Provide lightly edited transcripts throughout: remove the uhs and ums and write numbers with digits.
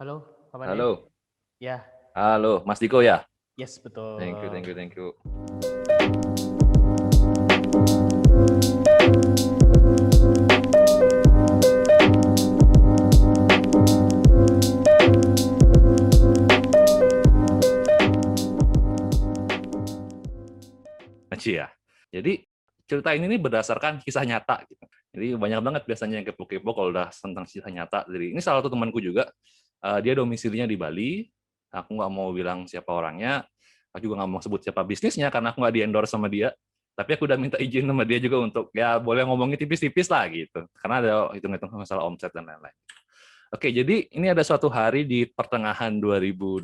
Halo, Pak Panin. Halo, Ya, halo, Mas Diko ya? yes Thank you, betul. thank you, thank you. Aci ya. Jadi cerita ini nih berdasarkan kisah nyata gitu. Jadi banyak banget biasanya yang kepo-kepo kalau udah tentang kisah nyata. Jadi ini salah satu temanku juga, dia domisilinya di Bali. Aku nggak mau bilang siapa orangnya, aku juga nggak mau sebut siapa bisnisnya karena aku nggak di-endorse sama dia. Tapi aku udah minta izin sama dia juga untuk ya boleh ngomongin tipis-tipis lah gitu. Karena ada hitung-hitung masalah omset dan lain-lain. Oke, jadi ini ada suatu hari di pertengahan 2020,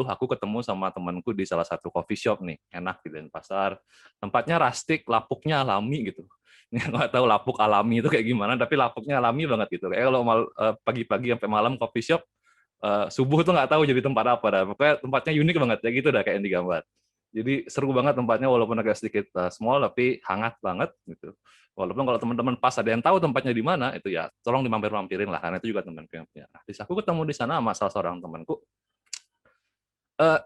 aku ketemu sama temanku di salah satu coffee shop nih, enak di Denpasar. Tempatnya rustic, lapuknya alami gitu. Ini nggak tahu lapuk alami itu kayak gimana, tapi lapuknya alami banget gitu. Kayak kalau pagi-pagi sampai malam coffee shop, subuh tuh nggak tahu jadi tempat apa dah. Pokoknya tempatnya unik banget ya gitu dah kayak yang digambar. Jadi seru banget tempatnya walaupun agak sedikit small tapi hangat banget gitu. Walaupun kalau teman-teman pas ada yang tahu tempatnya di mana itu ya tolong dimampir-mampirin lah karena itu juga temanku yang punya. Nah, aku ketemu di sana sama salah seorang temanku. Eh,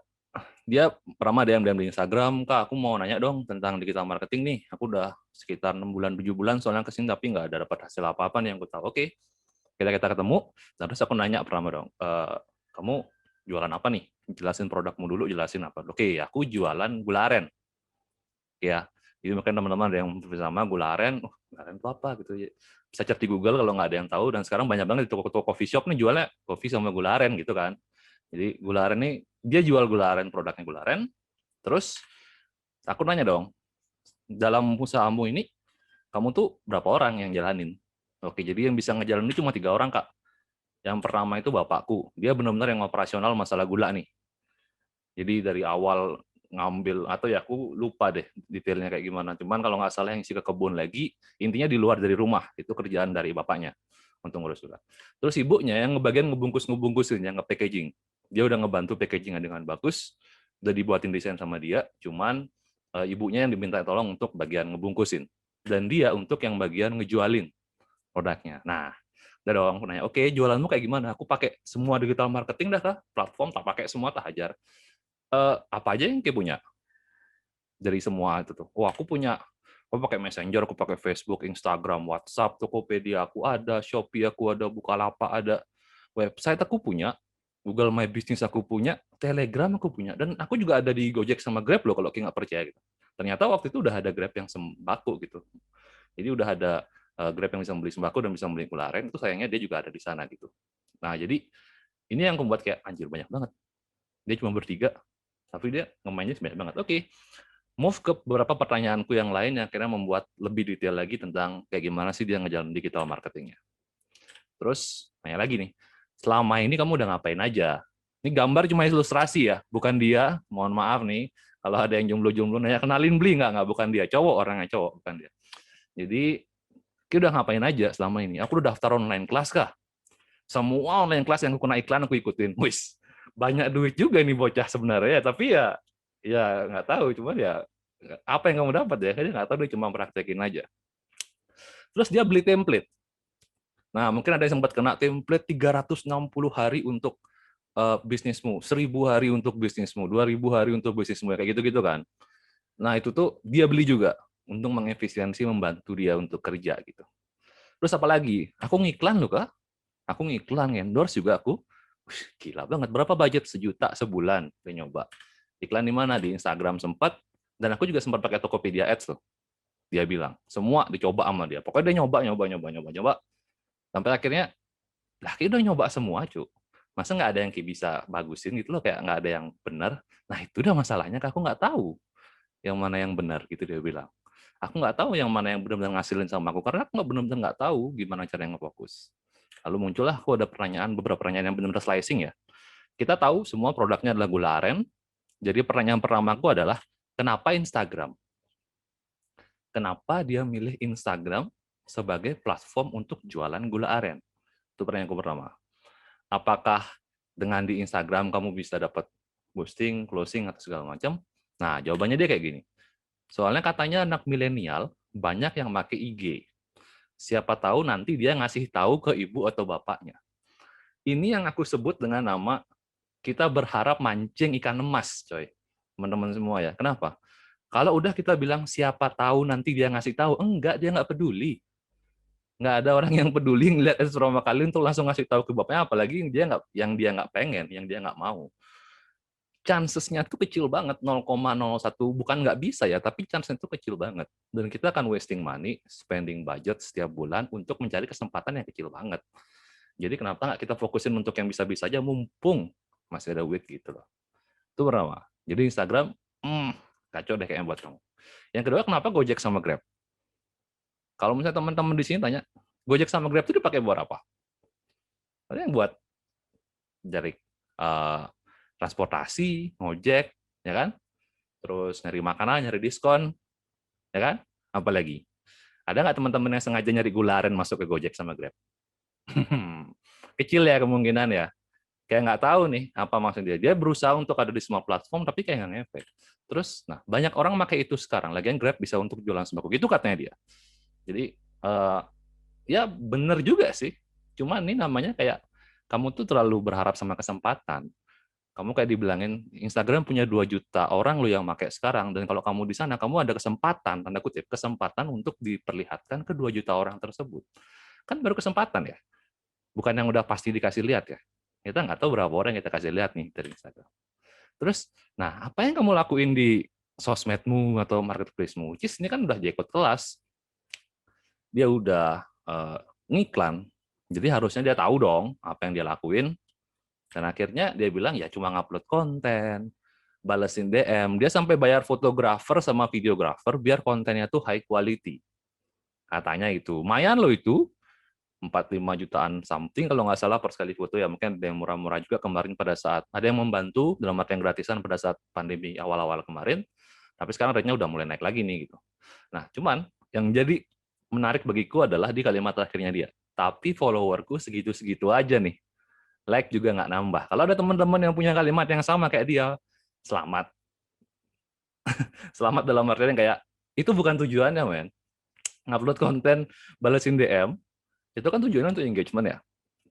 dia pertama DM di Instagram, Kak, aku mau nanya dong tentang digital marketing nih. Aku udah sekitar 6 bulan 7 bulan soalnya kesini tapi nggak ada dapat hasil apa-apa nih yang aku tahu. Oke, kita ketemu. Terus aku nanya pertama dong, kamu jualan apa nih? Jelasin produkmu dulu, jelasin apa. Oke, aku jualan gula aren. Ya, jadi mungkin teman-teman ada yang bersama gula aren, gula aren itu apa gitu ya. Bisa cek di Google kalau nggak ada yang tahu dan sekarang banyak banget di toko-toko coffee shop nih jualnya kopi sama gula aren gitu kan. Jadi gula aren ini dia jual gula aren, produknya gula aren. Terus aku nanya dong, dalam usahamu ini kamu tuh berapa orang yang jalanin? Oke, jadi yang bisa ngejalanin cuma 3 orang, Kak. Yang pertama itu bapakku, dia benar-benar yang operasional masalah gula nih. Jadi dari awal ngambil atau ya aku lupa deh detailnya kayak gimana. Cuman kalau nggak salah yang isi ke kebun lagi, intinya di luar dari rumah itu kerjaan dari bapaknya untuk ngurus surat. Terus ibunya yang ngebagian ngebungkusin, yang nge-packaging. Dia udah ngebantu packagingnya dengan bagus, udah dibuatin desain sama dia. Cuman ibunya yang diminta tolong untuk bagian ngebungkusin dan dia untuk yang bagian ngejualin produknya. Nah, udah dong, aku nanya, oke, jualanmu kayak gimana? Aku pakai semua digital marketing dah kah? Platform tak pakai semua tak hajar. Apa aja yang kayak punya dari semua itu tuh. Oh, aku pakai Messenger, aku pakai Facebook, Instagram, WhatsApp, Tokopedia aku ada, Shopee aku ada, Bukalapak ada, website aku punya, Google My Business aku punya, Telegram aku punya, dan aku juga ada di Gojek sama Grab loh kalau kayak nggak percaya gitu. Ternyata waktu itu udah ada Grab yang sembako gitu. Jadi udah ada Grab yang bisa beli sembako dan bisa beli gula aren, itu sayangnya dia juga ada di sana gitu. Nah, jadi ini yang membuat kayak anjir banyak banget. Dia cuma bertiga, tapi dia ngemainnya banyak banget. Oke, move ke beberapa pertanyaanku yang lain yang akhirnya membuat lebih detail lagi tentang kayak gimana sih dia ngejalan digital marketingnya. Terus nanya lagi nih, selama ini kamu udah ngapain aja? Ini gambar cuma ilustrasi ya, bukan dia. Mohon maaf nih, kalau ada yang jomblo-jomblo nanya kenalin beli nggak bukan dia, cowok orangnya cowok bukan dia. Jadi kita udah ngapain aja selama ini? Aku udah daftar online kelas kah? Semua online kelas yang aku kena iklan aku ikutin. Wis, banyak duit juga nih bocah sebenarnya, tapi ya nggak tahu, cuman ya apa yang kamu dapat ya? Kayaknya nggak tahu, dia cuma praktekin aja. Terus dia beli template. Nah, mungkin ada yang sempat kena template 360 hari untuk bisnismu, 1000 hari untuk bisnismu, 2000 hari untuk bisnismu, kayak gitu-gitu kan. Nah, itu tuh dia beli juga untuk mengefisiensi, membantu dia untuk kerja gitu. Terus apa lagi? Aku ngiklan loh, Kak. Aku ngiklan, endorse juga aku. Wih, gila banget. Berapa budget? 1 juta sebulan. Dia nyoba. Iklan di mana? Di Instagram sempat. Dan aku juga sempat pakai Tokopedia Ads loh. Dia bilang. Semua dicoba sama dia. Pokoknya dia nyoba. Sampai akhirnya, lah kita udah nyoba semua, cu. Masa nggak ada yang kayak bisa bagusin gitu loh, kayak nggak ada yang benar. Nah, itu udah masalahnya, aku nggak tahu yang mana yang benar, gitu dia bilang. Aku nggak tahu yang mana yang benar-benar ngasilin sama aku, karena aku nggak benar-benar nggak tahu gimana cara yang ngefokus. Lalu muncullah aku ada beberapa pertanyaan yang benar-benar slicing ya. Kita tahu semua produknya adalah gula aren, jadi pertanyaan pertama aku adalah, kenapa Instagram? Kenapa dia milih Instagram sebagai platform untuk jualan gula aren? Itu pertanyaanku pertama. Apakah dengan di Instagram kamu bisa dapat boosting, closing, atau segala macam? Nah, jawabannya dia kayak gini. Soalnya katanya anak milenial banyak yang pakai IG. Siapa tahu nanti dia ngasih tahu ke ibu atau bapaknya. Ini yang aku sebut dengan nama kita berharap mancing ikan emas, coy. Teman-teman semua ya. Kenapa? Kalau udah kita bilang siapa tahu nanti dia ngasih tahu, enggak, dia nggak peduli. Nggak ada orang yang peduli ngeliat pertama kali untuk langsung ngasih tahu ke bapaknya, apalagi dia nggak pengen, yang dia nggak mau. Chances-nya tuh kecil banget, 0,01, bukan nggak bisa ya, tapi chance-nya tuh kecil banget. Dan kita akan wasting money, spending budget setiap bulan untuk mencari kesempatan yang kecil banget. Jadi kenapa nggak kita fokusin untuk yang bisa-bisa aja, mumpung masih ada duit gitu loh. Itu pertama. Jadi Instagram, kacau deh kayaknya buat kamu. Yang kedua, kenapa Gojek sama Grab? Kalau misalnya teman-teman di sini tanya, Gojek sama Grab itu dipakai buat apa? Ada yang buat cari transportasi, ngojek, ya kan? Terus nyari makanan, nyari diskon, ya kan? Apalagi? Ada nggak teman-teman yang sengaja nyari gularen masuk ke Gojek sama Grab? Kecil ya kemungkinan ya. Kayak nggak tahu nih apa maksud dia. Dia berusaha untuk ada di semua platform, tapi kayak nggak ngefek. Terus, nah banyak orang pakai itu sekarang. Lagian Grab bisa untuk jualan sembako. Gitu katanya dia. Jadi, ya bener juga sih. Cuma ini namanya kayak, kamu tuh terlalu berharap sama kesempatan. Kamu kayak dibilangin, Instagram punya 2 juta orang lo yang pakai sekarang, dan kalau kamu di sana, kamu ada kesempatan, tanda kutip, kesempatan untuk diperlihatkan ke 2 juta orang tersebut. Kan baru kesempatan ya, bukan yang udah pasti dikasih lihat ya. Kita nggak tahu berapa orang yang kita kasih lihat nih dari Instagram. Terus, nah apa yang kamu lakuin di sosmedmu atau marketplace-mu? Which is, ini kan udah jackpot kelas. Dia udah ngiklan, jadi harusnya dia tahu dong apa yang dia lakuin. Dan akhirnya dia bilang, ya cuma ngupload konten, balesin DM. Dia sampai bayar fotografer sama videografer biar kontennya tuh high quality. Katanya itu. Lumayan loh itu. 45 jutaan something kalau nggak salah per sekali foto ya. Mungkin ada yang murah-murah juga kemarin pada saat ada yang membantu dalam arti yang gratisan pada saat pandemi awal-awal kemarin. Tapi sekarang rate-nya udah mulai naik lagi nih gitu. Nah, cuman yang jadi menarik bagiku adalah di kalimat terakhirnya dia. Tapi followerku segitu-segitu aja nih. Like juga nggak nambah. Kalau ada teman-teman yang punya kalimat yang sama kayak dia, selamat. Selamat dalam artian kayak, itu bukan tujuannya, men. Ngupload konten, balesin DM, itu kan tujuannya untuk engagement ya.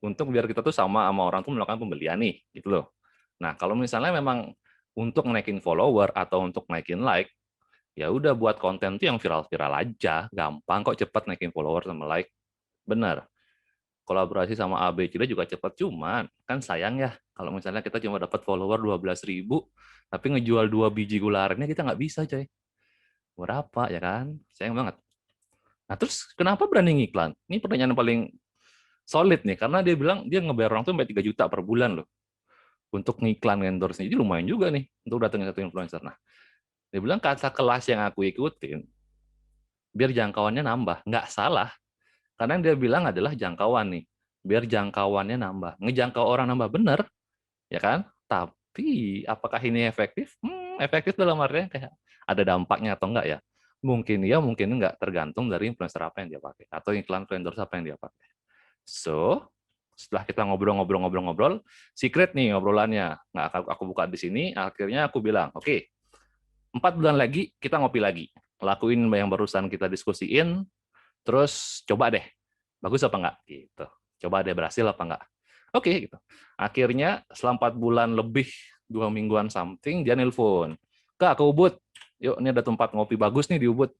Untuk biar kita tuh sama orang tuh melakukan pembelian nih, gitu loh. Nah, kalau misalnya memang untuk naikin follower atau untuk naikin like, ya udah buat konten tuh yang viral-viral aja, gampang kok, cepet naikin follower sama like. Benar. Kolaborasi sama ABCD juga cepat, cuman kan sayang ya kalau misalnya kita cuma dapat follower 12.000 tapi ngejual 2 biji gularannya kita nggak bisa, coy. Berapa ya kan? Sayang banget. Nah, terus kenapa berani ngiklan? Ini pertanyaan paling solid nih, karena dia bilang dia ngebayar orang tuh sampai 3 juta per bulan loh untuk ngiklan endorse. Jadi lumayan juga nih untuk datangin satu influencer. Nah, dia bilang kata kelas yang aku ikutin biar jangkauannya nambah. Nggak salah. Karena yang dia bilang adalah jangkauan nih. Biar jangkauannya nambah. Ngejangkau orang nambah bener, ya kan? Tapi apakah ini efektif? Efektif dalam artinya kayak ada dampaknya atau enggak ya? Mungkin iya, mungkin enggak, tergantung dari influencer apa yang dia pakai atau iklan vendor apa yang dia pakai. So, setelah kita ngobrol-ngobrol, secret nih ngobrolannya. Nggak aku buka di sini, akhirnya aku bilang, oke, 4 bulan lagi kita ngopi lagi. Lakuin yang barusan kita diskusiin, terus coba deh, bagus apa enggak? Gitu. Coba deh berhasil apa enggak? Oke, gitu. Akhirnya setelah 4 bulan lebih, 2 mingguan something, dia nelpon. Kak, ke Ubud. Yuk, ini ada tempat ngopi bagus nih di Ubud.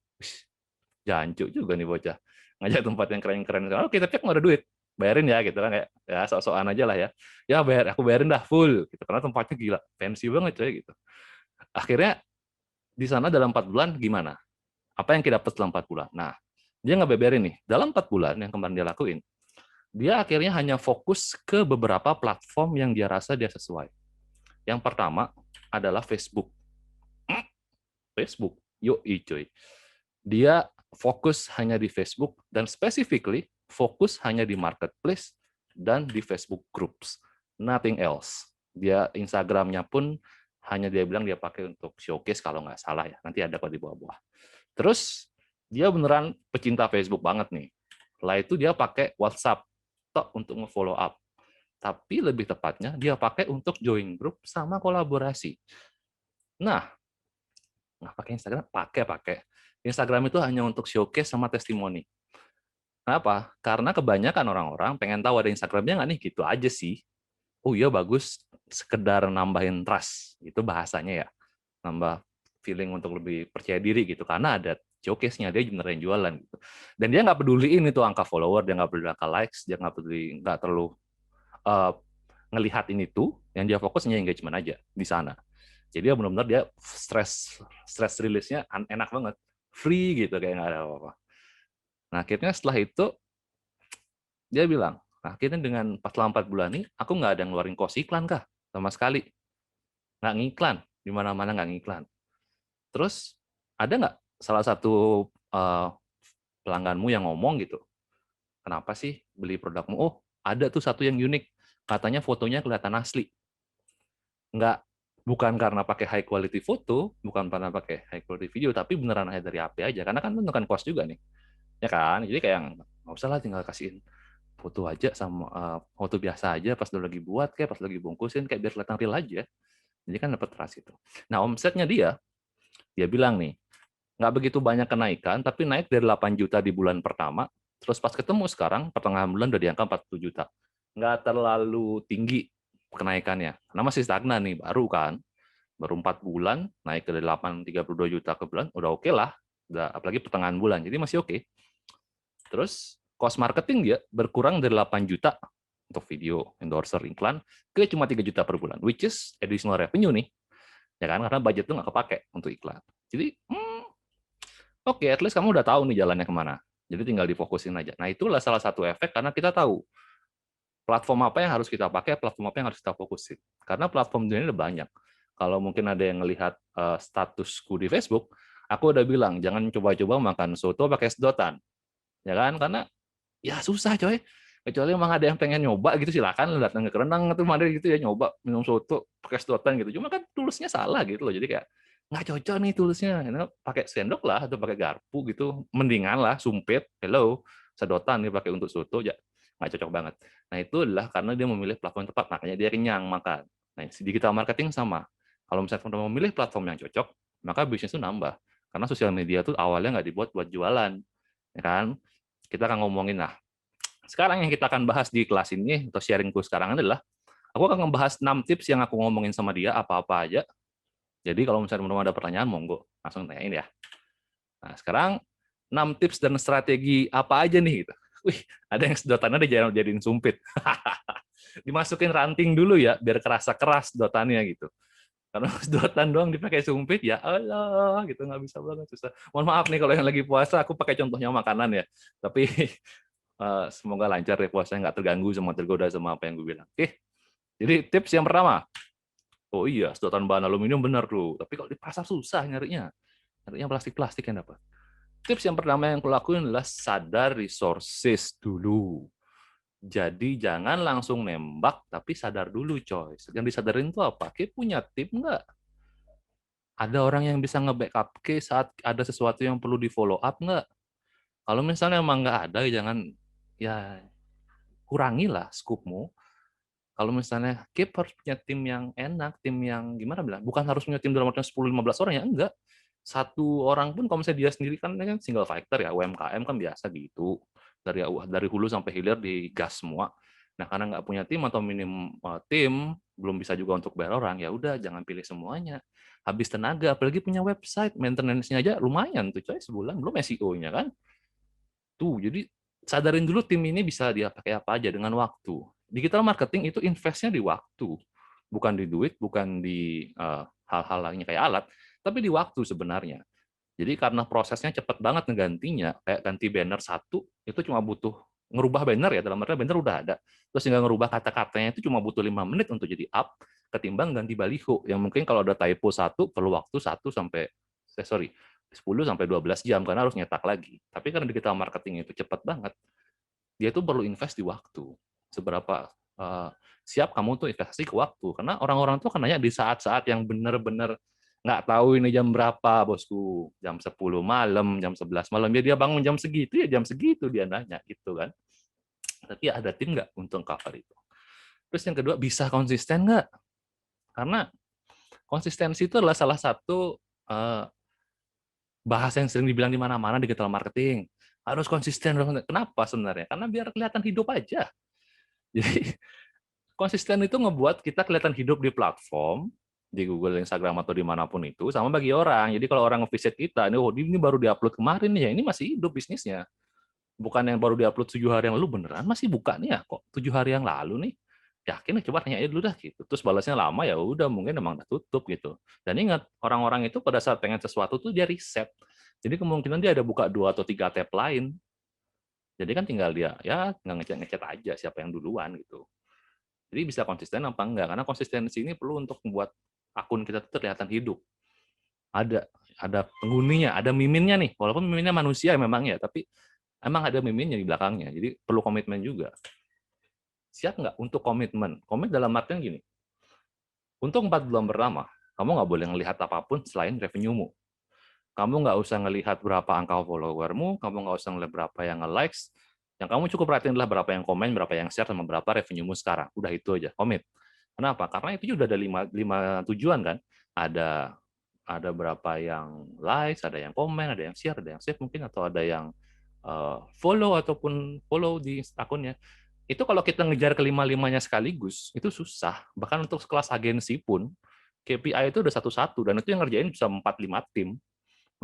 Jancuk juga nih bocah. Ngajak tempat yang keren-keren. Oke, tapi aku nggak ada duit. Bayarin ya, gitu kan. Kayak, ya sok-sokan aja lah ya. Ya, aku bayarin dah full. Gitu. Karena tempatnya gila. Fancy banget, coy. Gitu. Akhirnya, di sana dalam 4 bulan gimana? Apa yang kita dapat setelah 4 bulan? Nah, dia nggak beberin nih. Dalam 4 bulan yang kemarin dia lakuin, dia akhirnya hanya fokus ke beberapa platform yang dia rasa dia sesuai. Yang pertama adalah Facebook. Facebook, yoi cuy. Dia fokus hanya di Facebook dan specifically fokus hanya di marketplace dan di Facebook groups. Nothing else. Dia Instagramnya pun hanya dia bilang dia pakai untuk showcase kalau nggak salah ya. Nanti ada kok di bawah-bawah. Terus dia beneran pecinta Facebook banget nih. Setelah itu dia pakai WhatsApp untuk nge-follow up. Tapi lebih tepatnya dia pakai untuk join group sama kolaborasi. Nah, nggak pakai Instagram? Pakai. Instagram itu hanya untuk showcase sama testimoni. Kenapa? Karena kebanyakan orang-orang pengen tahu ada Instagramnya nggak nih, gitu aja sih. Oh iya bagus, sekedar nambahin trust, itu bahasanya ya. Nambah feeling untuk lebih percaya diri gitu, karena ada showcase-nya, dia beneran jualan gitu. Dan dia nggak peduliin itu angka follower, dia nggak peduli angka likes, dia nggak peduli, nggak terlalu uh, ngelihat ini tuh, yang dia fokusnya engagement aja di sana. Jadi dia benar-benar dia stress release-nya enak banget, free gitu kayak nggak ada apa-apa. Nah akhirnya setelah itu dia bilang, nah, akhirnya dengan pas selama 4 bulan ini aku nggak ada ngeluarin cost iklan kah sama sekali, nggak ngiklan di mana-mana, nggak ngiklan. Terus ada nggak salah satu pelangganmu yang ngomong gitu, kenapa sih beli produkmu? Oh ada tuh satu yang unik, katanya fotonya kelihatan asli. Nggak, bukan karena pakai high quality foto, bukan karena pakai high quality video, tapi beneran hanya dari HP aja. Karena kan menentukan cost juga nih, ya kan? Jadi kayak nggak usah lah, tinggal kasihin foto aja sama foto biasa aja pas lu lagi buat, kayak pas lagi bungkusin, kayak biar kelihatan real aja. Jadi kan dapat trust itu. Nah omsetnya dia bilang nih, nggak begitu banyak kenaikan, tapi naik dari 8 juta di bulan pertama, terus pas ketemu sekarang, pertengahan bulan udah di angka 40 juta. Nggak terlalu tinggi kenaikannya, karena masih stagnan nih, baru 4 bulan, naik ke 32 juta ke bulan, udah oke lah, udah, apalagi pertengahan bulan, jadi masih oke. Terus, cost marketing dia berkurang dari 8 juta untuk video, endorser, iklan, ke cuma 3 juta per bulan, which is additional revenue nih, ya kan, karena budget tuh nggak kepake untuk iklan. Jadi, oke, at least kamu udah tahu nih jalannya kemana. Jadi tinggal difokusin aja. Nah, itulah salah satu efek karena kita tahu platform apa yang harus kita pakai, platform apa yang harus kita fokusin. Karena platform ini ada banyak. Kalau mungkin ada yang melihat statusku di Facebook, aku udah bilang jangan coba-coba makan soto pakai sedotan, ya kan? Karena ya susah coy. Kecuali emang ada yang pengen nyoba gitu, silakan datang ke Kerenang atau mana gitu ya, nyoba minum soto pakai sedotan gitu. Cuma kan tulisnya salah gitu loh. Jadi kayak nggak cocok nih tulisnya. Pakai sendok lah atau pakai garpu gitu, mendingan lah sumpit. Hello, sedotan nih pakai untuk soto ya nggak cocok banget. Nah itu adalah karena dia memilih platform yang tepat, makanya dia kenyang makan. Nah di digital marketing sama. Kalau misalnya teman memilih platform yang cocok, maka bisnis itu nambah. Karena sosial media itu awalnya nggak dibuat buat jualan, ya kan? Kita akan ngomongin lah. Sekarang yang kita akan bahas di kelas ini atau sharingku sekarang adalah aku akan membahas 6 tips yang aku ngomongin sama dia apa-apa aja. Jadi kalau misalnya teman-teman ada pertanyaan, monggo langsung tanyain ya. Nah, sekarang 6 tips dan strategi apa aja nih gitu. Wih, ada yang sedotannya dijadiin sumpit. Dimasukin ranting dulu ya, biar kerasa keras sedotannya gitu. Karena sedotan doang dipakai sumpit, ya Allah, gitu nggak bisa banget, susah. Mohon maaf nih kalau yang lagi puasa, aku pakai contohnya makanan ya. Tapi semoga lancar ya puasanya, nggak terganggu sama tergoda sama apa yang gue bilang. Oke, jadi tips yang pertama, oh iya, sedotan bahan aluminium benar tuh, tapi kalau di pasar susah nyarinya plastik-plastik yang dapat. Tips yang pertama yang aku lakuin adalah sadar resources dulu. Jadi jangan langsung nembak, tapi sadar dulu coy. Yang disadarin itu apa? Kita punya tim nggak? Ada orang yang bisa nge-backup saat ada sesuatu yang perlu di-follow up nggak? Kalau misalnya emang nggak ada, jangan, ya kurangilah skupmu. Kalau misalnya Keep harus punya tim yang enak, tim yang gimana bilang, bukan harus punya tim dalam artian 10-15 orang ya, enggak. Satu orang pun kalau misalnya dia sendiri kan single fighter ya, UMKM kan biasa gitu. Dari hulu sampai hilir digas semua. Nah, karena nggak punya tim atau minim tim, belum bisa juga untuk bayar orang, ya udah jangan pilih semuanya. Habis tenaga, apalagi punya website, maintenance-nya aja lumayan tuh coy sebulan, belum SEO-nya kan. Tuh, jadi sadarin dulu tim ini bisa dia pakai apa aja dengan waktu. Digital marketing itu investnya di waktu, bukan di duit, bukan di hal-hal lainnya kayak alat, tapi di waktu sebenarnya. Jadi karena prosesnya cepat banget ngegantinya, kayak ganti banner satu, itu cuma butuh ngerubah banner ya, dalam artinya banner udah ada, terus tinggal ngerubah kata-katanya itu cuma butuh 5 menit untuk jadi up, ketimbang ganti baliho, yang mungkin kalau ada typo satu, perlu waktu 10 sampai 12 jam, karena harus nyetak lagi. Tapi karena digital marketing itu cepat banget, dia itu perlu invest di waktu. Seberapa siap kamu tuh investasi ke waktu. Karena orang-orang tuh kan nanya di saat-saat yang benar-benar nggak tahu ini jam berapa, bosku. Jam 10 malam, jam 11 malam. Dia bangun jam segitu, ya jam segitu dia nanya, gitu kan. Tapi ada tim nggak untuk cover itu? Terus yang kedua, bisa konsisten nggak? Karena konsistensi itu adalah salah satu bahasa yang sering dibilang di mana-mana digital marketing. Harus konsisten. Kenapa sebenarnya? Karena biar kelihatan hidup aja. Jadi konsisten itu ngebuat kita kelihatan hidup di platform, di Google, Instagram, atau dimanapun itu, sama bagi orang. Jadi kalau orang nge-visit kita, ini baru diupload kemarin nih ya, ini masih hidup bisnisnya. Bukan yang baru diupload 7 hari yang lalu, beneran masih buka nih ya, kok 7 hari yang lalu nih. Yakin, coba tanya aja dulu dah gitu. Terus balasnya lama, ya udah mungkin emang udah tutup gitu. Dan ingat, orang-orang itu pada saat pengen sesuatu tuh dia riset. Jadi kemungkinan dia ada buka 2 atau 3 tab lain. Jadi kan tinggal dia ya nggak ngecek-ngecek aja siapa yang duluan gitu. Jadi bisa konsisten apa enggak? Karena konsistensi ini perlu untuk membuat akun kita tuh terlihat hidup. Ada penghuninya, ada miminnya nih. Walaupun miminnya manusia memang ya, tapi emang ada miminnya di belakangnya. Jadi perlu komitmen juga. Siap nggak untuk komitmen? Komit dalam artian gini, untuk 4 bulan pertama, kamu nggak boleh ngelihat apapun selain revenue-mu. Kamu nggak usah ngelihat berapa angka followermu, kamu nggak usah ngelihat berapa yang nge-likes. Yang kamu cukup perhatiin adalah berapa yang komen, berapa yang share, sama berapa revenue-mu sekarang. Udah itu aja, komit. Kenapa? Karena itu juga ada lima tujuan kan. Ada berapa yang likes, ada yang komen, ada yang share, ada yang save mungkin, atau ada yang follow ataupun follow di akunnya. Itu kalau kita ngejar kelima-limanya sekaligus, itu susah. Bahkan untuk kelas agensi pun, KPI itu udah satu-satu, dan itu yang ngerjain bisa 4-5 tim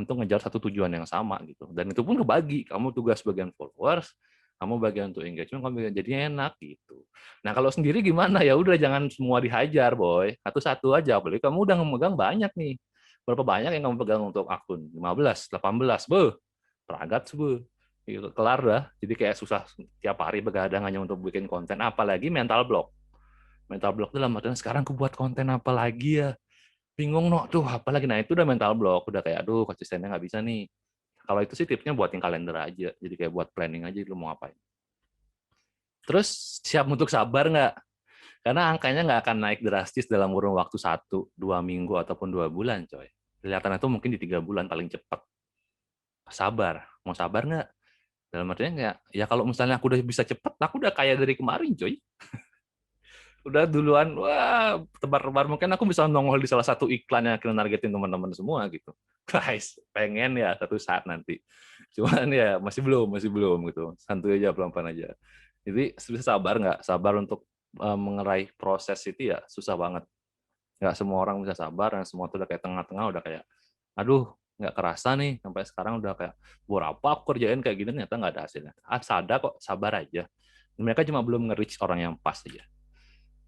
untuk ngejar satu tujuan yang sama gitu. Dan itu pun kebagi, kamu tugas bagian followers, kamu bagian untuk engagement, kamu bagian jadinya enak gitu. Nah kalau sendiri gimana? Ya udah jangan semua dihajar, boy. Satu-satu aja. Apalagi kamu udah memegang banyak nih. Berapa banyak yang kamu pegang untuk akun? 15, 18, beuh. Peragat, beuh. Kelar dah. Jadi kayak susah tiap hari begadang hanya untuk bikin konten. Apalagi mental block. Mental block dalam artian sekarang aku buat konten apa lagi ya? Bingung no tuh apalagi, nah itu udah mental block, udah kayak aduh konsistennya nggak bisa nih. Kalau itu sih tipsnya buatin kalender aja, jadi kayak buat planning aja lu mau ngapain. Terus siap untuk sabar nggak? Karena angkanya nggak akan naik drastis dalam kurun waktu 1-2 minggu ataupun 2 bulan, coy. Kelihatan itu mungkin di 3 bulan paling cepat. Sabar, mau sabar nggak? Dalam artinya nggak, ya kalau misalnya aku udah bisa cepet, aku udah kaya dari kemarin, coy. Udah duluan, wah tebar-tebar, mungkin aku bisa nongol di salah satu iklan yang akhirnya nargetin teman-teman semua gitu. Guys, pengen ya satu saat nanti. Cuman ya masih belum gitu. Santuy aja, pelan-pelan aja. Jadi bisa sabar nggak? Sabar untuk mengerai proses itu ya susah banget. Nggak semua orang bisa sabar, dan semua tuh udah kayak tengah-tengah, udah kayak, aduh nggak kerasa nih, sampai sekarang udah kayak, berapa aku kerjain kayak gini, ternyata nggak ada hasilnya. Sadar kok, sabar aja. Mereka cuma belum nge-reach orang yang pas aja.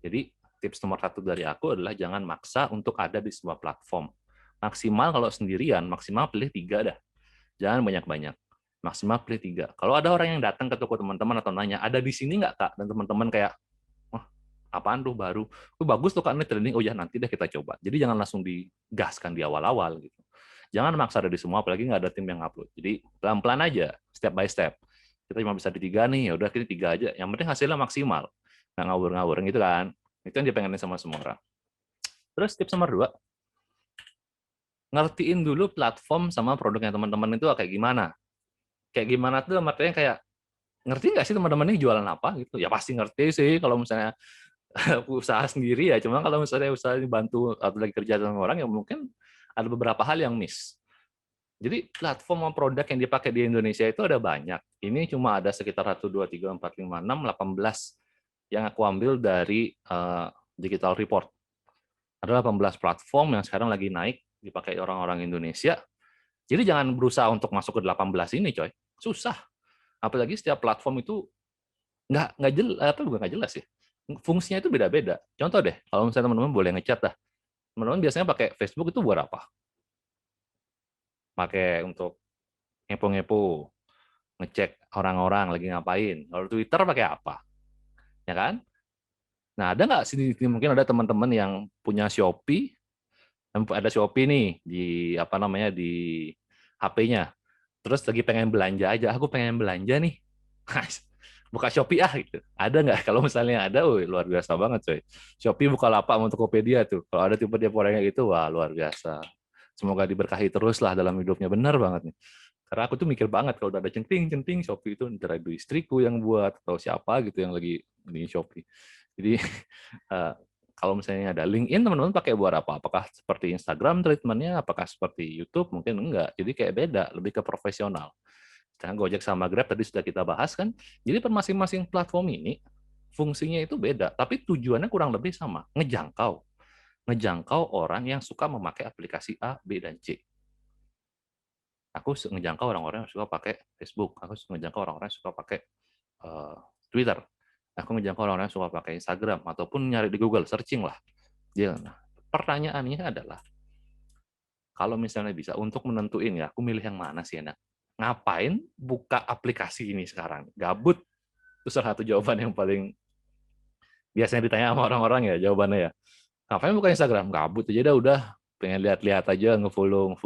Jadi tips nomor 1 dari aku adalah jangan maksa untuk ada di sebuah platform. Maksimal kalau sendirian, maksimal pilih 3 dah. Jangan banyak-banyak. Maksimal pilih 3. Kalau ada orang yang datang ke toko teman-teman atau nanya, ada di sini nggak Kak? Dan teman-teman kayak, wah apaan tuh baru? Tuh bagus tuh Kak, ini trending. Oh ya nanti deh kita coba. Jadi jangan langsung digaskan di awal-awal gitu. Jangan maksa ada di semua, apalagi nggak ada tim yang upload. Jadi pelan-pelan aja, step by step. Kita cuma bisa di 3 nih, ya udah kita 3 aja. Yang penting hasilnya maksimal. Nggak ngawur-ngawur gitu kan. Itu yang dipengenin sama semua orang. Terus tips nomor 2, ngertiin dulu platform sama produknya teman-teman itu kayak gimana. Kayak gimana tuh artinya kayak, ngerti nggak sih teman-teman ini jualan apa gitu? Ya pasti ngerti sih kalau misalnya usaha sendiri ya. Cuma kalau misalnya usaha dibantu atau lagi kerja sama orang, ya mungkin ada beberapa hal yang miss. Jadi platform atau produk yang dipakai di Indonesia itu ada banyak. Ini cuma ada sekitar 1, 2, 3, 4, 5, 6, 18 yang aku ambil dari Digital Report. Ada 18 platform yang sekarang lagi naik dipakai orang-orang Indonesia. Jadi jangan berusaha untuk masuk ke 18 ini, coy. Susah. Apalagi setiap platform itu nggak jelas, atau bukan nggak jelas sih. Fungsinya itu beda-beda. Contoh deh, kalau misalnya teman-teman boleh ngechat dah. Teman-teman biasanya pakai Facebook itu buat apa? Pakai untuk ngepo-ngepo, ngecek orang-orang lagi ngapain. Kalau Twitter pakai apa? Ya kan? Nah, ada nggak sih mungkin ada teman-teman yang punya Shopee, ada Shopee nih di apa namanya di HP-nya. Terus lagi pengen belanja aja, aku pengen belanja nih. Buka Shopee gitu. Ada nggak? Kalau misalnya ada, luar biasa banget coy. Shopee Bukalapak untuk Tokopedia tuh. Kalau ada tipe dia orangnya gitu, wah luar biasa. Semoga diberkahi terus lah dalam hidupnya, benar banget nih. Karena aku tuh mikir banget kalau udah ada centing Shopee itu antara itu istriku yang buat atau siapa gitu yang lagi di Shopee. Jadi kalau misalnya ada LinkedIn, teman-teman pakai buat apa? Apakah seperti Instagram treatmentnya? Apakah seperti YouTube? Mungkin enggak. Jadi kayak beda, lebih ke profesional. Nah, Gojek sama Grab tadi sudah kita bahas kan. Jadi per masing-masing platform ini fungsinya itu beda, tapi tujuannya kurang lebih sama, ngejangkau orang yang suka memakai aplikasi A, B, dan C. Aku ngejangkau orang-orang yang suka pakai Facebook, aku ngejangkau orang-orang yang suka pakai uh, Twitter, aku ngejangkau orang-orang yang suka pakai Instagram, ataupun nyari di Google, searching lah. Nah, pertanyaannya adalah, kalau misalnya bisa, untuk menentuin ya, aku milih yang mana sih enak. Ngapain buka aplikasi ini sekarang? Gabut. Itu salah satu jawaban yang paling biasanya ditanya sama orang-orang ya, jawabannya ya. Ngapain buka Instagram? Gabut aja udah. Pengen lihat-lihat aja, ngefollow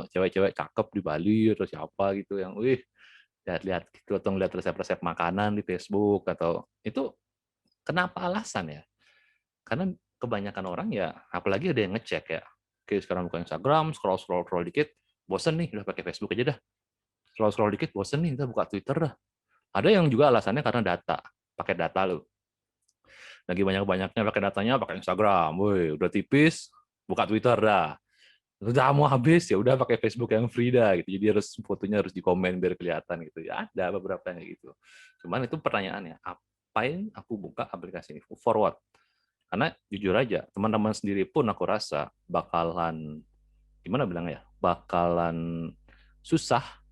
cewek-cewek cakep di Bali atau siapa gitu yang, lihat-lihat gitu, atau ngeliat resep-resep makanan di Facebook, atau itu kenapa alasan ya? Karena kebanyakan orang ya, apalagi ada yang ngecek ya. Oke, sekarang buka Instagram, scroll dikit, bosen nih, udah pakai Facebook aja dah. Scroll dikit, bosen nih, udah buka Twitter dah. Ada yang juga alasannya karena data, pakai data lo. Lagi banyak-banyaknya pakai datanya, pakai Instagram, woi, udah tipis, buka Twitter dah. Udah mau habis ya udah pakai Facebook yang free dah gitu. Jadi harus fotonya harus dikomen biar kelihatan gitu. Ya ada beberapa yang gitu. Cuman itu pertanyaannya, apain aku buka aplikasi ini? Forward. Karena jujur aja, teman-teman sendiri pun aku rasa bakalan gimana bilang ya? Bakalan susah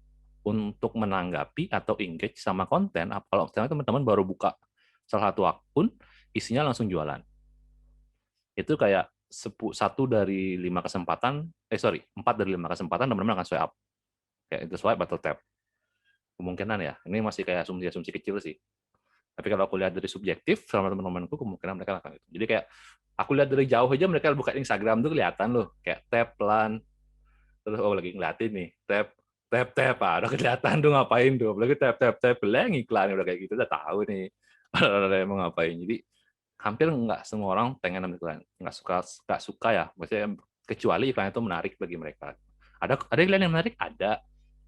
untuk menanggapi atau engage sama konten kalau teman-teman baru buka salah satu akun isinya langsung jualan. Itu kayak satu dari 5 kesempatan, sorry, 4 dari 5 kesempatan teman-teman akan swipe up. Kayak itu swipe atau tap. Kemungkinan ya, ini masih kayak asumsi-asumsi kecil sih. Tapi kalau aku lihat dari subjektif sama teman-temanku, kemungkinan mereka akan itu. Jadi kayak aku lihat dari jauh aja mereka buka Instagram tuh kelihatan loh, kayak tap pelan, terus lagi ngeliatin nih, tap tap tap, udah kelihatan tuh ngapain tuh, apalagi tap tap tap, belang iklan udah kayak gitu, udah tahu nih orang mau ngapain. Jadi hampir nggak semua orang pengen ambil iklan, nggak suka ya, maksudnya kecuali iklan itu menarik bagi mereka. Ada iklan yang menarik, ada.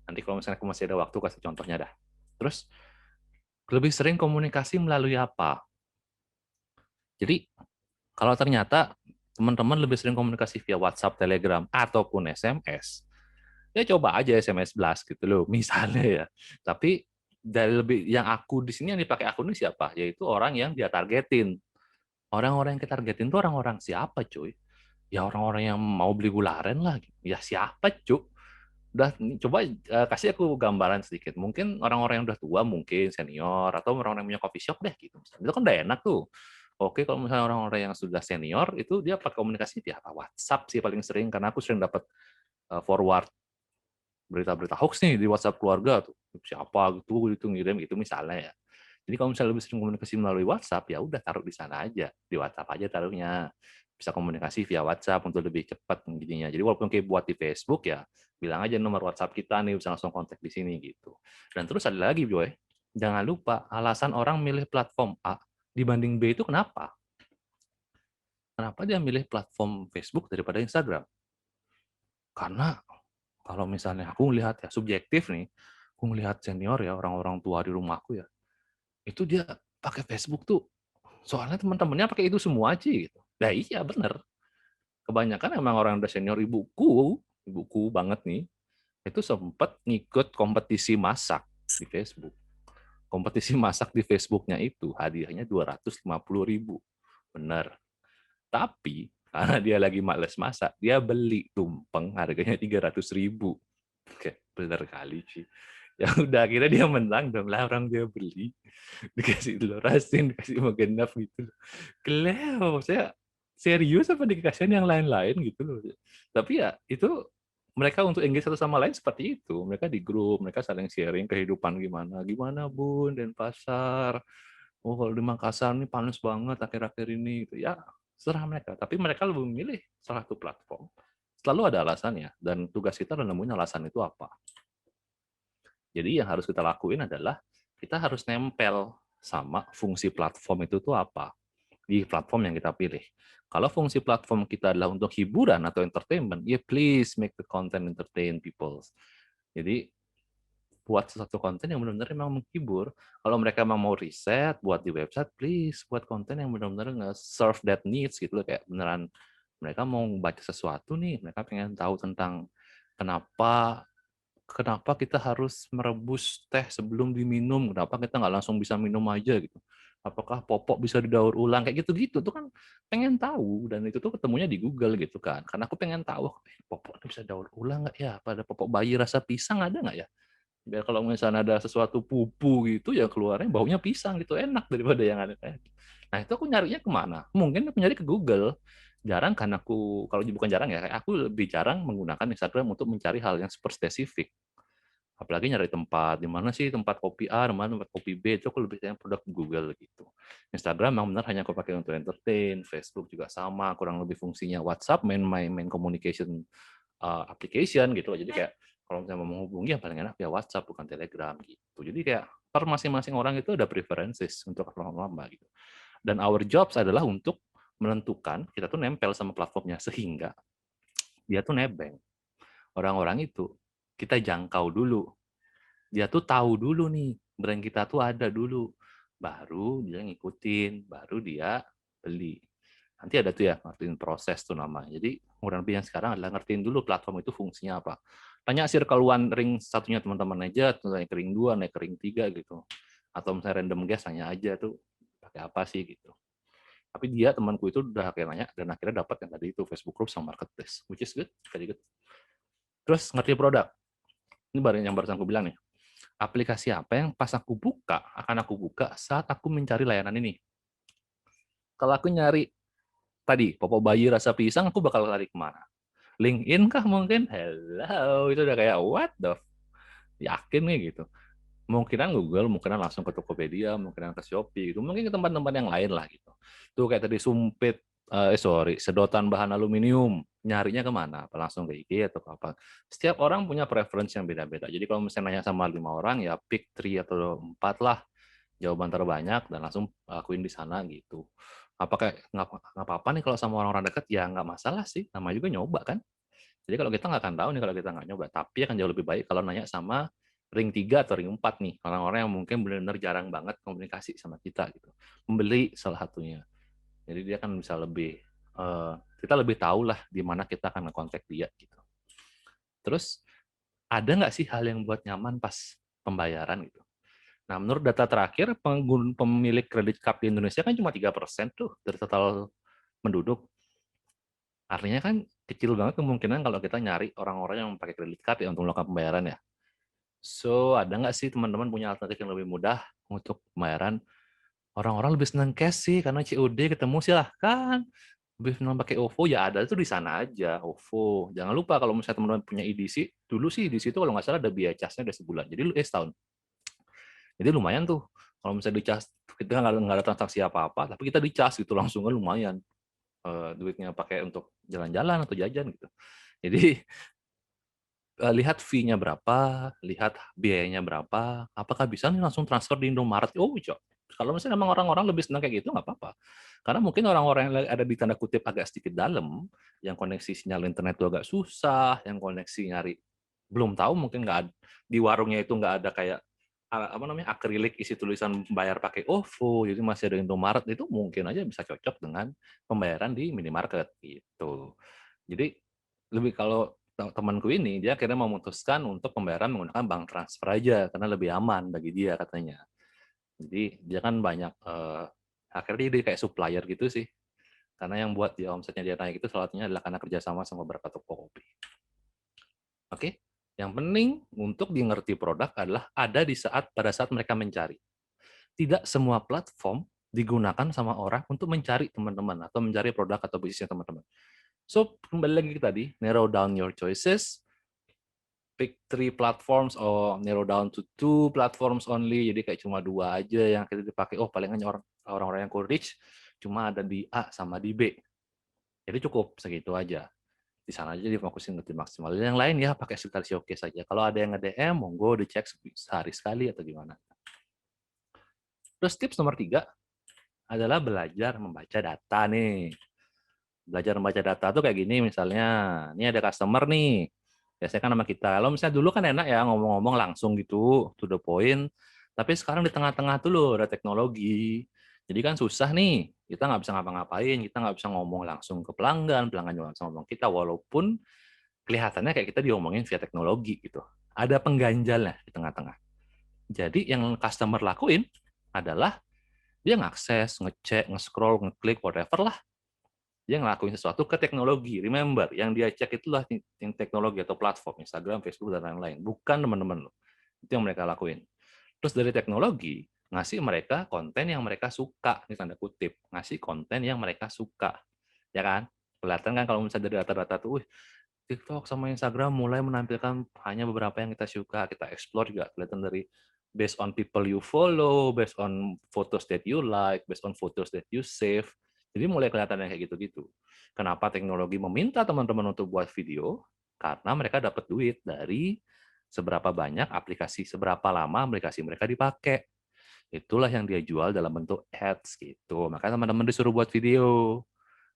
Nanti kalau misalnya aku masih ada waktu kasih contohnya dah. Terus lebih sering komunikasi melalui apa? Jadi kalau ternyata teman-teman lebih sering komunikasi via WhatsApp, Telegram, ataupun SMS, ya coba aja SMS blast gitu loh, misalnya ya. Tapi dari lebih yang aku di sini yang dipakai akun ini siapa? Yaitu orang yang dia targetin. Orang-orang yang kita targetin tuh orang-orang siapa, cuy? Ya orang-orang yang mau beli gularen lah. Ya siapa, cuy? Udah, coba kasih aku gambaran sedikit. Mungkin orang-orang yang udah tua, mungkin senior, atau orang-orang yang punya coffee shop deh gitu. Itu kan udah enak tuh. Oke, kalau misalnya orang-orang yang sudah senior, itu dia pakai komunikasi via WhatsApp sih paling sering, karena aku sering dapat forward berita-berita hoax nih di WhatsApp keluarga tuh. Siapa gitu itu ngirim gitu misalnya ya. Jadi kalau misalnya lebih sering komunikasi melalui WhatsApp, ya udah taruh di sana aja, di WhatsApp aja taruhnya. Bisa komunikasi via WhatsApp untuk lebih cepat jadinya. Jadi walaupun kayak buat di Facebook ya, bilang aja nomor WhatsApp kita nih, bisa langsung kontak di sini gitu. Dan terus ada lagi, Boy. Jangan lupa alasan orang milih platform A dibanding B itu kenapa? Kenapa dia milih platform Facebook daripada Instagram? Karena kalau misalnya aku lihat ya subjektif nih, aku ngelihat senior ya, orang-orang tua di rumahku ya, itu dia pakai Facebook tuh soalnya teman-temannya pakai itu semua aja gitu. Nah iya bener. Kebanyakan emang orang udah senior, ibuku banget nih, itu sempat ngikut kompetisi masak di Facebook. Kompetisi masak di Facebooknya itu hadiahnya 250.000. Bener. Tapi karena dia lagi males masak, dia beli tumpeng harganya 300.000. Oke, bener kali sih. Ya udah akhirnya dia menang dong lah, orang dia beli, dikasih telur asin, dikasih genap gitu. Keleo, saya serius apa dikasih yang lain-lain gitu loh. Tapi ya itu mereka untuk engage satu sama lain seperti itu. Mereka di grup, mereka saling sharing kehidupan gimana. Gimana Bun, Denpasar. Oh kalau di Makassar ini panas banget akhir-akhir ini. Gitu. Ya serah mereka. Tapi mereka lebih memilih salah satu platform. Selalu ada alasannya. Dan tugas kita adalah nemuin alasan itu apa. Jadi yang harus kita lakuin adalah kita harus nempel sama fungsi platform itu tuh apa di platform yang kita pilih. Kalau fungsi platform kita adalah untuk hiburan atau entertainment, ya please make the content entertain people. Jadi buat sesuatu konten yang benar-benar memang menghibur. Kalau mereka memang mau riset buat di website, please buat konten yang benar-benar nge-serve that needs gitu loh, kayak beneran mereka mau baca sesuatu nih, mereka pengen tahu tentang kenapa kenapa kita harus merebus teh sebelum diminum? Kenapa kita nggak langsung bisa minum aja gitu? Apakah popok bisa didaur ulang? Kayak gitu-gitu tuh kan pengen tahu, dan itu tuh ketemunya di Google gitu kan. Karena aku pengen tahu, popok ini bisa daur ulang nggak ya? Pada popok bayi rasa pisang ada nggak ya? Biar kalau misalnya ada sesuatu pupu gitu ya keluarnya baunya pisang gitu, enak daripada yang ada kayak gitu. Nah itu aku nyarinya kemana? Mungkin aku nyari ke Google. Jarang kan aku, kalau bukan jarang ya, kayak aku lebih jarang menggunakan Instagram untuk mencari hal yang super spesifik. Apalagi nyari tempat, di mana sih tempat kopi A, di mana tempat kopi B, itu aku lebih sayang produk Google gitu. Instagram memang benar hanya aku pakai untuk entertain, Facebook juga sama, kurang lebih fungsinya WhatsApp, main communication application gitu. Jadi kayak kalau misalnya mau menghubungi yang paling enak ya WhatsApp bukan Telegram gitu. Jadi kayak per masing-masing orang itu ada preferences untuk apa gitu. Dan our jobs adalah untuk menentukan kita tuh nempel sama platformnya sehingga dia tuh nebeng. Orang-orang itu kita jangkau dulu. Dia tuh tahu dulu nih, brand kita tuh ada dulu. Baru dia ngikutin, baru dia beli. Nanti ada tuh ya, ngertiin proses tuh namanya. Jadi kurang lebih yang sekarang adalah ngertiin dulu platform itu fungsinya apa. Tanya circle one ring satunya teman-teman aja, naik ke ring 2, naik ke ring 3 gitu. Atau misalnya random guest, tanya aja tuh pakai apa sih gitu. Tapi dia temanku itu udah kayak nanya dan akhirnya dapat yang tadi itu Facebook Group sama Marketplace, which is good, very good. Terus ngerti produk. Ini baru yang barusan aku bilang nih. Aplikasi apa yang pas aku buka, akan aku buka saat aku mencari layanan ini. Kalau aku nyari tadi, popok bayi rasa pisang, aku bakal lari kemana? LinkedIn kah mungkin? Hello, itu udah kayak what the yakin nih gitu. Mungkinan Google, mungkinan langsung ke Tokopedia, mungkinan ke Shopee gitu, mungkin ke tempat-tempat yang lain lah gitu. Tuh kayak tadi sumpit, sedotan bahan aluminium, nyarinya kemana? Apa langsung ke IG atau ke apa? Setiap orang punya preference yang beda-beda. Jadi kalau misalnya nanya sama 5 orang, ya pick 3 atau 4 lah jawaban terbanyak dan langsung lakuin di sana gitu. Apakah nggak apa-apa nih kalau sama orang-orang dekat? Ya nggak masalah sih, nama juga nyoba kan. Jadi kalau kita nggak akan tahu nih kalau kita nggak nyoba. Tapi akan jauh lebih baik kalau nanya sama ring 3 atau ring 4 nih. Orang-orang yang mungkin benar-benar jarang banget komunikasi sama kita gitu. Membeli salah satunya. Jadi dia kan bisa lebih, kita lebih tahu lah di mana kita akan kontak dia gitu. Terus ada nggak sih hal yang buat nyaman pas pembayaran gitu? Nah, menurut data terakhir, pemilik kredit card di Indonesia kan cuma 3% tuh dari total penduduk. Artinya kan kecil banget kemungkinan kalau kita nyari orang-orang yang pakai kredit card ya untuk melakukan pembayaran ya. So, ada nggak sih teman-teman punya alternatif yang lebih mudah untuk pembayaran? Orang-orang lebih senang cash sih, karena COD ketemu silahkan. Lebih senang pakai OVO, ya ada itu di sana aja, OVO. Jangan lupa kalau misalnya teman-teman punya EDC, dulu sih EDC itu kalau nggak salah ada biaya casnya ada sebulan. Jadi setahun. Jadi lumayan tuh. Kalau misalnya dicas, kita nggak ada transaksi apa-apa, tapi kita dicas gitu langsung kan lumayan. Duitnya pakai untuk jalan-jalan atau jajan gitu. Jadi lihat fee-nya berapa, lihat biayanya berapa, apakah bisa nih langsung transfer di Indomaret? Oh, iya. Kalau misalnya memang orang-orang lebih senang kayak gitu, nggak apa-apa. Karena mungkin orang-orang yang ada di tanda kutip agak sedikit dalam, yang koneksi sinyal internet itu agak susah, yang koneksi nyari belum tahu, mungkin nggak di warungnya itu nggak ada kayak apa namanya akrilik isi tulisan bayar pakai OVO, jadi masih ada Indomaret, itu mungkin aja bisa cocok dengan pembayaran di minimarket gitu. Jadi lebih kalau temanku ini dia akhirnya memutuskan untuk pembayaran menggunakan bank transfer aja karena lebih aman bagi dia katanya. Jadi dia kan banyak akhirnya dia kayak supplier gitu sih. Karena yang buat dia omsetnya dia naik itu salah satunya adalah karena kerjasama sama beberapa toko kopi. Oke, yang penting untuk dimengerti produk adalah ada di saat pada saat mereka mencari. Tidak semua platform digunakan sama orang untuk mencari teman-teman atau mencari produk atau bisnisnya teman-teman. So, kembali lagi ke tadi, narrow down your choices, pick 3 platforms or narrow down to 2 platforms only. Jadi kayak cuma 2 aja yang kita dipakai. Oh, palingan orang-orang yang cool rich cuma ada di A sama di B. Jadi cukup segitu aja. Di sana aja difokusin lebih maksimal. Yang lain ya pakai sekitar showcase saja. Kalau ada yang nge-DM, monggo dicek sehari sekali atau gimana. Terus tips nomor 3 adalah belajar membaca data nih. Belajar membaca data tuh kayak gini misalnya, ini ada customer nih, biasanya kan sama kita. Kalau misalnya dulu kan enak ya ngomong-ngomong langsung gitu, to the point. Tapi sekarang di tengah-tengah tuh loh ada teknologi. Jadi kan susah nih, kita nggak bisa ngapa-ngapain, kita nggak bisa ngomong langsung ke pelanggan, pelanggan juga nggak bisa ngomong kita, walaupun kelihatannya kayak kita diomongin via teknologi gitu. ada pengganjalnya di tengah-tengah. Jadi yang customer lakuin adalah dia ngakses, ngecek, nge-scroll, ngeklik, whatever lah. Dia ngelakuin sesuatu ke teknologi. Remember, yang dia cek itulah yang teknologi atau platform, Instagram, Facebook, dan lain-lain. Bukan teman-teman lo. Itu yang mereka lakuin. Terus dari teknologi, ngasih mereka konten yang mereka suka, ini tanda kutip, ngasih konten yang mereka suka. Ya kan? Kelihatan kan kalau misalnya dari data-data tuh, TikTok sama Instagram mulai menampilkan hanya beberapa yang kita suka, kita explore juga kelihatan dari based on people you follow, based on photos that you like, based on photos that you save. Jadi mulai kelihatan yang kayak gitu-gitu. Kenapa teknologi meminta teman-teman untuk buat video? Karena mereka dapat duit dari seberapa banyak aplikasi, seberapa lama aplikasi mereka dipakai. Itulah yang dia jual dalam bentuk ads gitu. Makanya teman-teman disuruh buat video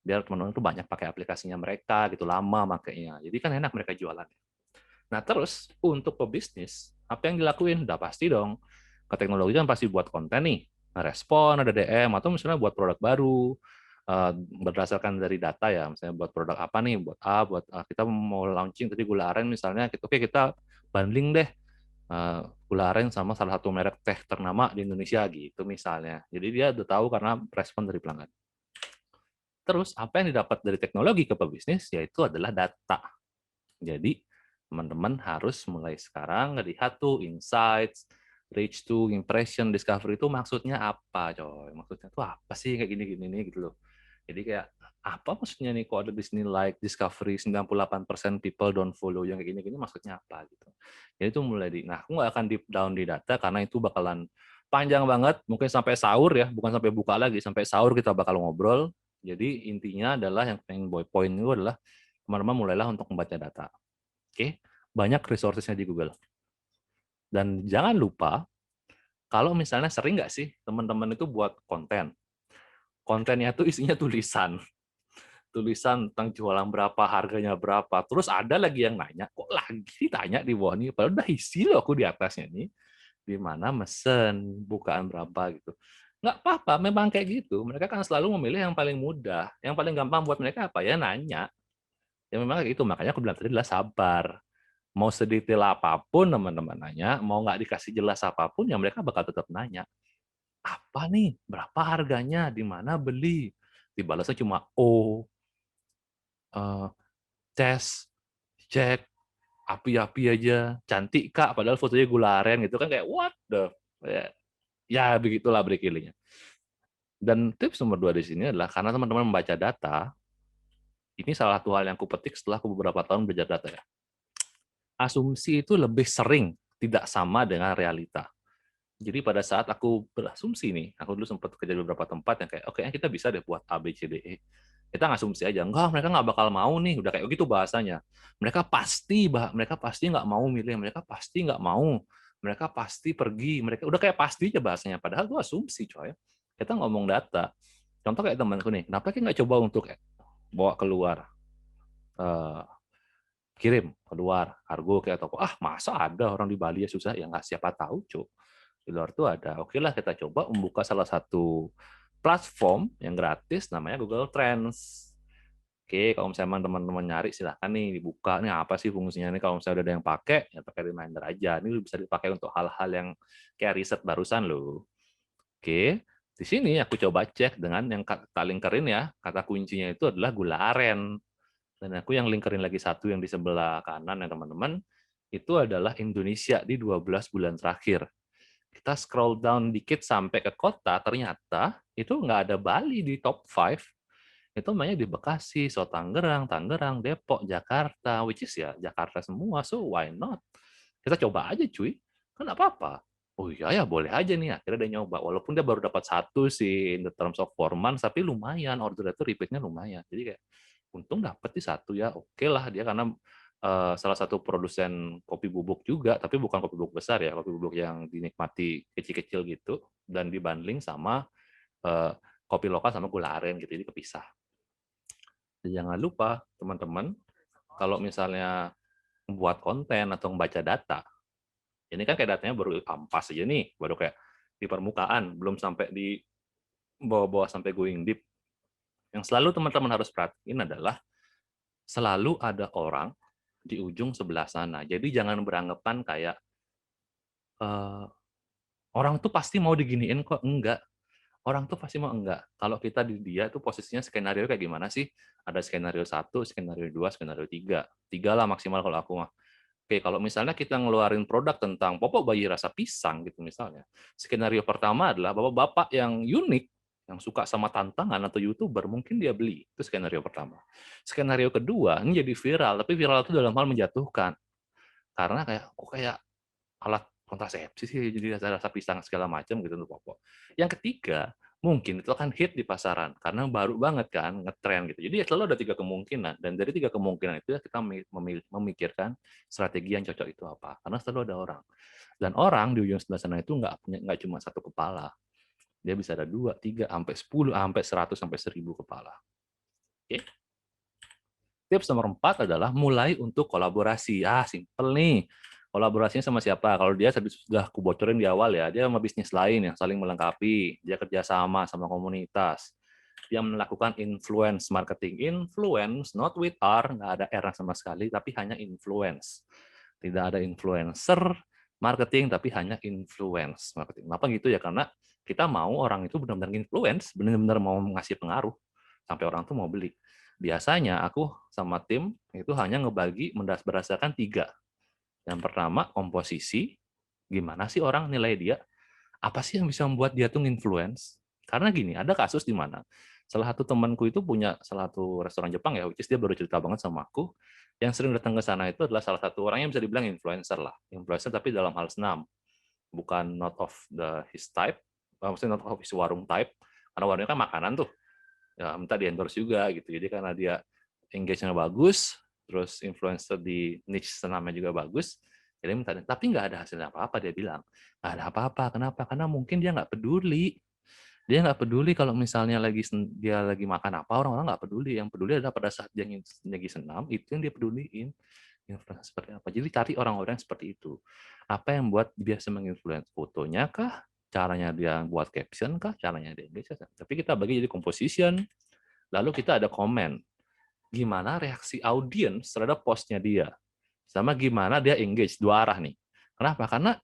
biar teman-teman itu banyak pakai aplikasinya mereka gitu, lama makainya. Jadi kan enak mereka jualan. Nah, terus untuk pebisnis, apa yang dilakuin? Udah pasti dong. Ke teknologi kan pasti buat konten nih, ngerespon, ada DM, atau misalnya buat produk baru, berdasarkan dari data ya, misalnya buat produk apa nih, buat A, buat A, kita mau launching tadi gula aren misalnya, oke kita bundling deh gula aren sama salah satu merek teh ternama di Indonesia gitu misalnya. Jadi dia udah tahu karena respon dari pelanggan. Terus apa yang didapat dari teknologi ke pebisnis yaitu adalah data. Jadi teman-teman harus mulai sekarang ngelihat tuh insights, reach to, impression, discovery itu maksudnya apa, coy? Maksudnya tuh apa sih kayak gini-gini nih gitu loh. Jadi kayak apa maksudnya nih kok ada di sini like discovery 98% people don't follow yang kayak gini-gini maksudnya apa gitu. Jadi itu mulai nah aku nggak akan deep down di data karena itu bakalan panjang banget, mungkin sampai sahur ya, bukan sampai buka lagi, sampai sahur kita bakal ngobrol. Jadi intinya adalah yang pengen point itu adalah teman-teman mulailah untuk membaca data. Oke, banyak resources-nya di Google. Dan jangan lupa, kalau misalnya sering nggak sih teman-teman itu buat konten. Kontennya itu isinya tulisan. Tulisan tentang jualan berapa, harganya berapa. Terus ada lagi yang nanya, kok lagi tanya di bawah nih? Padahal udah isi loh aku di atasnya nih. Di mana mesen, bukaan berapa gitu. Nggak apa-apa, memang kayak gitu. Mereka kan selalu memilih yang paling mudah. Yang paling gampang buat mereka apa? Ya nanya. Ya memang kayak gitu. Makanya aku bilang tadi adalah sabar. Mau sedetail apapun teman-teman nanya, mau nggak dikasih jelas apapun, ya mereka bakal tetap nanya. Apa nih? Berapa harganya? Di mana beli? Dibalasnya cuma O, tes, cek, api-api aja, cantik kak, padahal fotonya gula aren gitu kan kayak what the, ya begitulah berikilinya. Dan tips nomor 2 di sini adalah karena teman-teman membaca data, ini salah satu hal yang aku petik setelah aku beberapa tahun belajar data ya. Asumsi itu lebih sering tidak sama dengan realita. Jadi pada saat aku berasumsi nih, aku dulu sempat kerja di beberapa tempat yang kayak, oke kita bisa deh buat A, B, C, D, E. Kita ngasumsi aja, enggak mereka nggak bakal mau nih, udah kayak gitu bahasanya. Mereka pasti nggak mau milih, mereka pasti nggak mau, mereka pasti pergi, mereka udah kayak pasti aja bahasanya. Padahal itu asumsi coy. Kita ngomong data. Contoh kayak temanku nih, kenapa kita nggak coba untuk bawa keluar, eh, kirim keluar kargo kayak toko, masa ada orang di Bali ya susah, ya nggak siapa tahu cuy di luar tuh ada. Oke lah kita coba membuka salah satu platform yang gratis namanya Google Trends. Oke, kalau misalnya teman-teman nyari silahkan nih dibuka nih apa sih fungsinya nih kalau misalnya udah ada yang pakai ya pakai reminder aja. Ini bisa dipakai untuk hal-hal yang kayak riset barusan loh. Oke, di sini aku coba cek dengan yang tak lingkerin ya. Kata kuncinya itu adalah gula aren. Dan aku yang lingkerin lagi satu yang di sebelah kanan ya teman-teman, itu adalah Indonesia di 12 bulan terakhir. Kita scroll down dikit sampai ke kota, ternyata itu nggak ada Bali di top 5. Itu namanya di Bekasi, so Tangerang, Depok, Jakarta, which is ya Jakarta semua, so why not? Kita coba aja cuy, kan nggak apa-apa. Oh iya ya boleh aja nih, akhirnya dia nyoba. Walaupun dia baru dapat satu sih in the terms of 4 months, tapi lumayan, order itu repeatnya lumayan. Jadi kayak, untung dapat di satu ya, oke lah dia karena salah satu produsen kopi bubuk juga, tapi bukan kopi bubuk besar ya, kopi bubuk yang dinikmati kecil-kecil gitu, dan dibanding sama kopi lokal sama gula aren gitu, jadi kepisah. Jangan lupa teman-teman, kalau misalnya membuat konten atau membaca data, ini kan kayak datanya baru ampas aja nih, baru kayak di permukaan, belum sampai di bawah-bawah sampai going deep. Yang selalu teman-teman harus perhatiin adalah selalu ada orang di ujung sebelah sana. Jadi jangan beranggapan kayak eh, orang tuh pasti mau diginiin kok. Enggak. Orang tuh pasti mau enggak. Kalau kita di dia tuh posisinya skenario kayak gimana sih? Ada skenario 1, skenario 2, skenario 3. 3 lah maksimal kalau aku mah. Oke, kalau misalnya kita ngeluarin produk tentang popok bayi rasa pisang gitu misalnya. Skenario pertama adalah bapak-bapak yang unik, yang suka sama tantangan atau YouTuber, mungkin dia beli. Itu skenario pertama. Skenario kedua, ini jadi viral, tapi viral itu dalam hal menjatuhkan. Karena kok kayak alat kontrasepsi sih, jadi rasa pisang segala macam gitu untuk popok. Yang ketiga, mungkin itu akan hit di pasaran karena baru banget kan ngetren gitu. Jadi selalu ada 3 kemungkinan, dan dari 3 kemungkinan itu kita memikirkan strategi yang cocok itu apa. Karena selalu ada orang, dan orang di ujung sebelah sana itu nggak cuma satu kepala, dia bisa ada 2, 3, sampai 10, sampai 100, sampai 1000 kepala. Oke. Tips nomor 4 adalah mulai untuk kolaborasi. Simple nih. Kolaborasinya sama siapa? Kalau dia sudah kubocorin di awal ya, dia sama bisnis lain yang saling melengkapi. Dia kerjasama sama komunitas. Dia melakukan influence marketing. Influence, not with R, nggak ada R sama sekali, tapi hanya influence. Tidak ada influencer marketing, tapi hanya influence marketing. Kenapa gitu ya? Karena kita mau orang itu benar-benar influence, benar-benar mau ngasih pengaruh, sampai orang tuh mau beli. Biasanya aku sama tim itu hanya ngebagi berdasarkan 3. Yang pertama, komposisi. Gimana sih orang nilai dia? Apa sih yang bisa membuat dia tuh influence? Karena gini, ada kasus di mana salah satu temanku itu punya salah satu restoran Jepang ya, which is dia baru cerita banget sama aku, yang sering datang ke sana itu adalah salah satu orang yang bisa dibilang influencer lah. Influencer tapi dalam hal senam. Bukan not of his type, maksudnya not of his warung type, karena warungnya kan makanan tuh, ya minta di endorse juga gitu. Jadi karena dia engagement bagus, terus influencer di niche senamnya juga bagus, jadi minta. Tapi nggak ada hasilnya apa-apa, dia bilang nggak ada apa-apa. Kenapa? Karena mungkin dia nggak peduli. Dia nggak peduli kalau misalnya dia lagi makan apa, orang-orang nggak peduli. Yang peduli adalah pada saat dia lagi senam, itu yang dia peduliin. Influencer seperti apa? Jadi cari orang-orang seperti itu. Apa yang buat biasa menginfluence? Fotonya kah? Caranya dia buat caption kah? Caranya dia engage? Tapi kita bagi jadi composition, lalu kita ada komen. Gimana reaksi audiens terhadap postnya dia? Sama gimana dia engage, 2 arah nih. Kenapa? Karena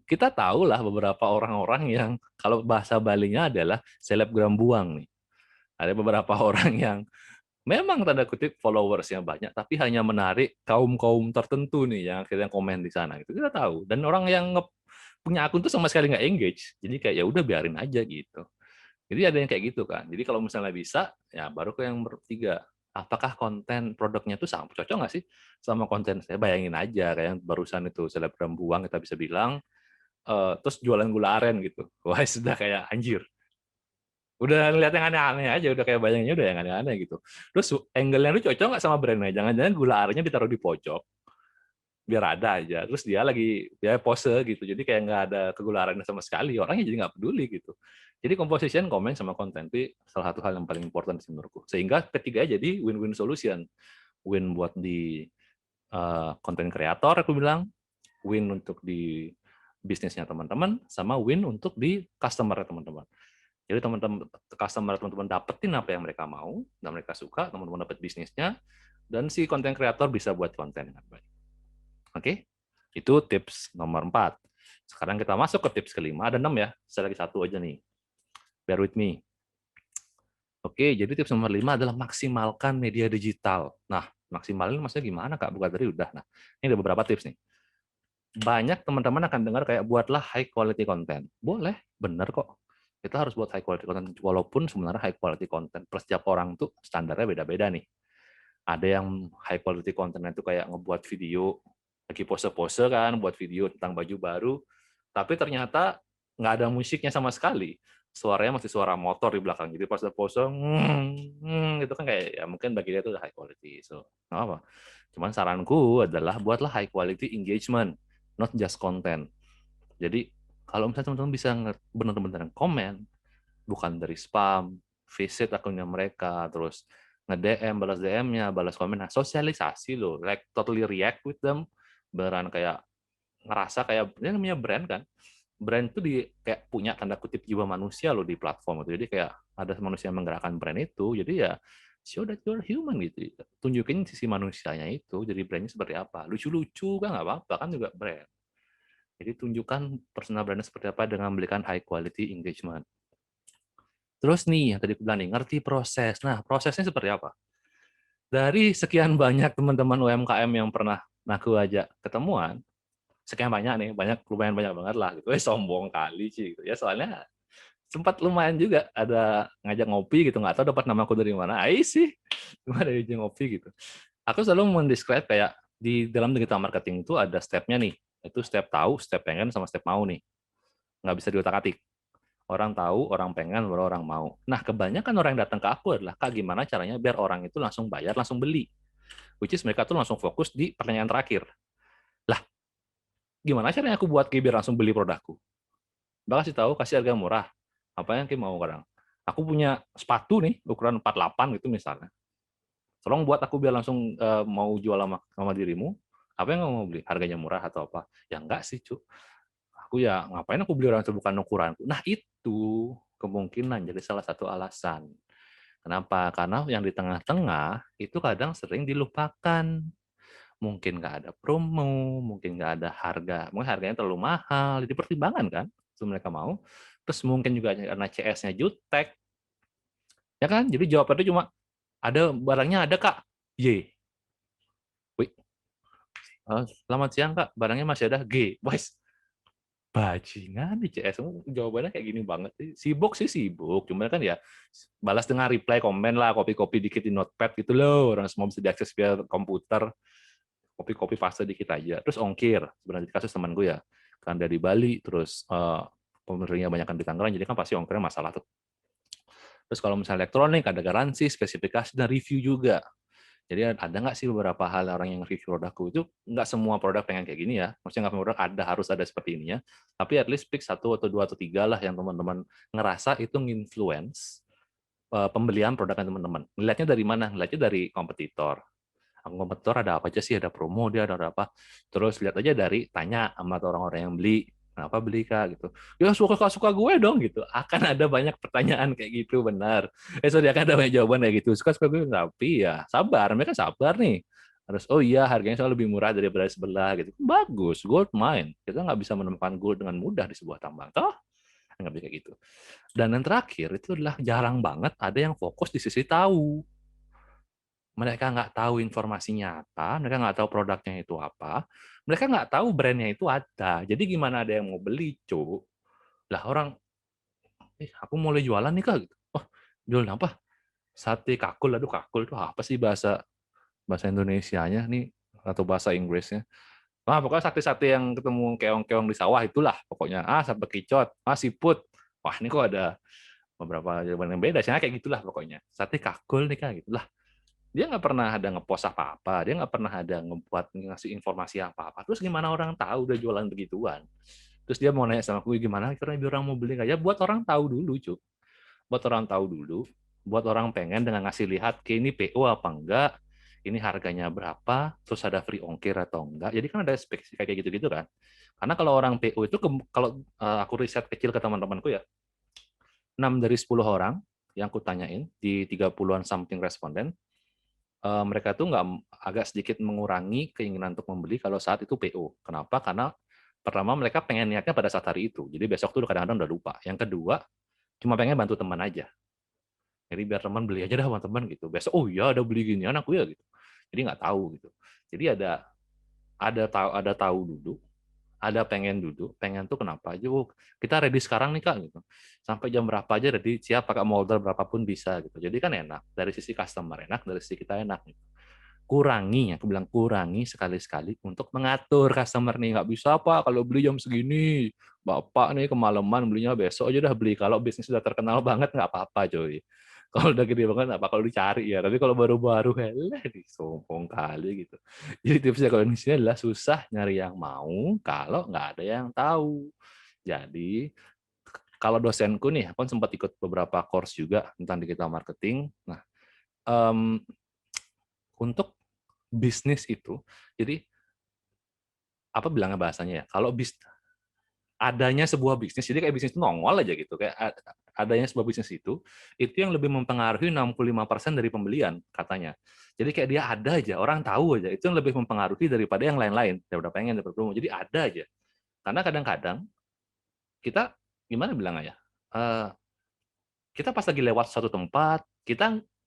kita tahu lah beberapa orang-orang yang kalau bahasa Balinya adalah selebgram buang nih. Ada beberapa orang yang memang tanda kutip followersnya banyak, tapi hanya menarik kaum-kaum tertentu nih yang akhirnya komen di sana. Itu kita tahu. Dan orang yang punya akun tuh sama sekali nggak engage. Jadi kayak ya udah biarin aja gitu. Jadi ada yang kayak gitu kan. Jadi kalau misalnya bisa, ya baru ke yang bertiga. Apakah konten produknya itu sama cocok nggak sih sama konten saya? Bayangin aja kayak yang barusan itu selebgram buang kita bisa bilang, terus jualan gula aren gitu. Wah sudah kayak anjir. Udah lihat yang aneh-aneh aja, udah kayak bayanginnya udah yang aneh-aneh gitu. Terus angle-nya itu cocok nggak sama brandnya? Jangan-jangan gula arennya ditaruh di pojok, biar ada aja. Terus dia pose gitu, jadi kayak nggak ada kegularannya sama sekali. Orangnya jadi nggak peduli gitu. Jadi composition, comment, sama content itu salah satu hal yang paling important sih menurutku. Sehingga ketiga jadi win-win solution. Win buat di content creator, aku bilang, win untuk di bisnisnya teman-teman, sama win untuk di customer teman-teman. Jadi teman-teman customer teman-teman dapetin apa yang mereka mau dan mereka suka, teman-teman dapat bisnisnya, dan si konten kreator bisa buat konten dengan baik. Oke, itu tips nomor 4. Sekarang kita masuk ke tips kelima. Ada 6 ya, saya lagi 1 aja nih. Bear with me. Oke, jadi tips nomor 5 adalah maksimalkan media digital. Nah, maksimalin maksudnya gimana Kak? Bukan tadi udah. Nah, ini ada beberapa tips nih. Banyak teman-teman akan dengar kayak buatlah high quality content. Boleh, bener kok. Kita harus buat high quality content, walaupun sebenarnya high quality content plus setiap orang tuh standarnya beda-beda nih. Ada yang high quality content itu kayak ngebuat video, lagi pose-pose kan, buat video tentang baju baru, tapi ternyata nggak ada musiknya sama sekali. Suaranya masih suara motor di belakang. Jadi pas pose, gitu kan kayak ya mungkin bagi dia itu high quality. So, nggak apa. Cuman saranku adalah buatlah high quality engagement, not just content. Jadi kalau misalnya teman-teman bisa benar-benar komen, bukan dari spam, visit akunnya mereka, terus nge-DM, balas DM-nya, balas komen, nah sosialisasi loh, like totally react with them, beneran kayak ngerasa kayak, ini namanya brand kan, brand itu kayak punya tanda kutip jiwa manusia loh di platform itu, jadi kayak ada manusia yang menggerakkan brand itu, jadi ya show that you're human gitu. Tunjukin sisi manusianya itu, jadi brandnya seperti apa. Lucu-lucu kan nggak apa-apa, kan juga brand. Jadi tunjukkan personal brandnya seperti apa dengan memberikan high quality engagement. Terus nih, yang tadi aku bilang nih, ngerti proses. Nah, prosesnya seperti apa? Dari sekian banyak teman-teman UMKM yang pernah aku ajak ketemuan, sekian banyak nih, lumayan banyak banget lah gitu. Sombong kali sih gitu ya, soalnya sempat lumayan juga ada ngajak ngopi gitu, nggak tahu dapat namaku dari mana. Sih, cuma dari ngopi gitu. Aku selalu mendescribe kayak di dalam digital marketing itu ada stepnya nih, itu step tahu, step pengen, sama step mau nih. Nggak bisa diutak-atik. Orang tahu, orang pengen, baru orang mau. Nah, kebanyakan orang yang datang ke aku adalah, Kak, gimana caranya biar orang itu langsung bayar, langsung beli. Which is mereka tuh langsung fokus di pertanyaan terakhir. Lah, gimana caranya aku buat biar langsung beli produkku? Mbak kasih tahu, kasih harga murah. Apa yang mau kadang? Aku punya sepatu nih, ukuran 48 gitu misalnya. Tolong buat aku biar langsung mau jual sama dirimu. Apa yang kamu mau beli? Harganya murah atau apa? Ya enggak sih, cu. Aku ya ngapain aku beli orang itu bukan ukuranku. Nah, itu kemungkinan jadi salah satu alasan. Kenapa? Karena yang di tengah-tengah itu kadang sering dilupakan. Mungkin nggak ada promo, mungkin nggak ada harga, mungkin harganya terlalu mahal, jadi pertimbangan kan, itu mereka mau. Terus mungkin juga karena CS-nya jutek, ya kan? Jadi jawabannya cuma, ada barangnya ada Kak, Y. Wih, selamat siang Kak, barangnya masih ada G. Wes, bajingan di CS, jawabannya kayak gini banget sih. Sibuk sih sibuk, cuma kan ya balas dengan reply komen lah, copy-copy dikit di notepad gitu loh, orang semua bisa diakses via komputer, copy paste dikit aja. Terus ongkir, sebenarnya di kasus teman gue ya, kan dari Bali, terus pembelinya banyak kan di Tangerang, jadi kan pasti ongkirnya masalah tuh. Terus kalau misalnya elektronik, ada garansi, spesifikasi, dan review juga. Jadi ada nggak sih beberapa hal orang yang review produkku itu, nggak semua produk pengen kayak gini ya, maksudnya nggak semua produk harus ada seperti ini ya, tapi at least pick 1 atau 2 atau 3 lah yang teman-teman ngerasa itu nginfluence pembelian produknya teman-teman. Ngelihatnya dari mana? Ngelihatnya dari kompetitor. Kompetitor ada apa aja sih, ada promo, dia ada apa. Terus lihat aja dari tanya sama orang-orang yang beli, kenapa beli Kak gitu. Ya suka gue dong gitu. Akan ada banyak pertanyaan kayak gitu, benar. Sorry, akan ada banyak jawaban kayak gitu. Suka gue, tapi ya sabar, mereka sabar nih. Terus, oh iya harganya selalu lebih murah daripada sebelah gitu. Bagus, gold mine. Kita nggak bisa menemukan gold dengan mudah di sebuah tambang. Toh, nggak bisa kayak gitu. Dan yang terakhir itu adalah jarang banget ada yang fokus di sisi tahu. Mereka nggak tahu informasi nyata, mereka nggak tahu produknya itu apa, mereka nggak tahu brandnya itu ada. Jadi gimana ada yang mau beli, cu? Lah orang, aku mulai jualan nih Kak. Gitu. Oh, jualan apa? Sate kakul. Aduh, kakul itu apa sih bahasa bahasa Indonesianya nih atau bahasa Inggrisnya? Wah, pokoknya sate-sate yang ketemu keong-keong di sawah itulah pokoknya. Sate bekicot, siput. Wah, ini kok ada beberapa jawaban yang beda. Saya kayak gitulah pokoknya. Sate kakul nih Kak, gitu. Lah, dia nggak pernah ada ngepost apa-apa, dia nggak pernah ada ngebuat ngasih informasi apa-apa. Terus gimana orang tahu udah jualan begituan? Terus dia mau nanya sama aku, gimana karena biar orang mau beli nggak? Ya buat orang tahu dulu, Cuk. Buat orang tahu dulu, buat orang pengen dengan ngasih lihat, ke ini PO apa enggak, ini harganya berapa, terus ada free ongkir atau enggak. Jadi kan ada spek kayak gitu-gitu kan. Karena kalau orang PO itu, kalau aku riset kecil ke teman-temanku ya, 6 dari 10 orang yang aku tanyain di 30-an something responden, mereka tuh nggak agak sedikit mengurangi keinginan untuk membeli kalau saat itu PO. Kenapa? Karena pertama mereka pengen niatnya pada saat hari itu. Jadi besok tuh kadang-kadang udah lupa. Yang kedua, cuma pengen bantu teman aja. Jadi biar teman beli aja dah sama teman gitu. Besok, oh iya ada beli gini anakku ya gitu. Jadi nggak tahu gitu. Jadi ada tahu dulu, ada pengen duduk, pengen tuh kenapa aja, oh, kita ready sekarang nih Kak, gitu. Sampai jam berapa aja ready, siap pakai modal berapapun bisa, gitu. Jadi kan enak, dari sisi customer enak, dari sisi kita enak. Gitu. Kurangi, aku bilang kurangi sekali-sekali untuk mengatur customer nih, nggak bisa Pak, kalau beli jam segini, Bapak nih kemalaman belinya besok aja udah beli, kalau bisnis sudah terkenal banget nggak apa-apa coy. Kalau udah gede banget apa kalau dicari ya, tapi kalau baru-baru helah disombong kali gitu. Jadi tipsnya kalau di sini adalah susah nyari yang mau kalau nggak ada yang tahu. Jadi kalau dosenku nih, aku kan sempat ikut beberapa course juga tentang digital marketing. Nah, untuk bisnis itu, jadi apa bilangnya bahasanya ya? Kalau adanya sebuah bisnis, jadi kayak bisnis itu nongol aja gitu, kayak adanya sebuah bisnis itu yang lebih mempengaruhi 65% dari pembelian katanya. Jadi kayak dia ada aja, orang tahu aja, itu yang lebih mempengaruhi daripada yang lain-lain. Daripada pengen, daripada promo. Jadi ada aja. Karena kadang-kadang kita gimana bilangnya ya? Kita pas lagi lewat suatu tempat,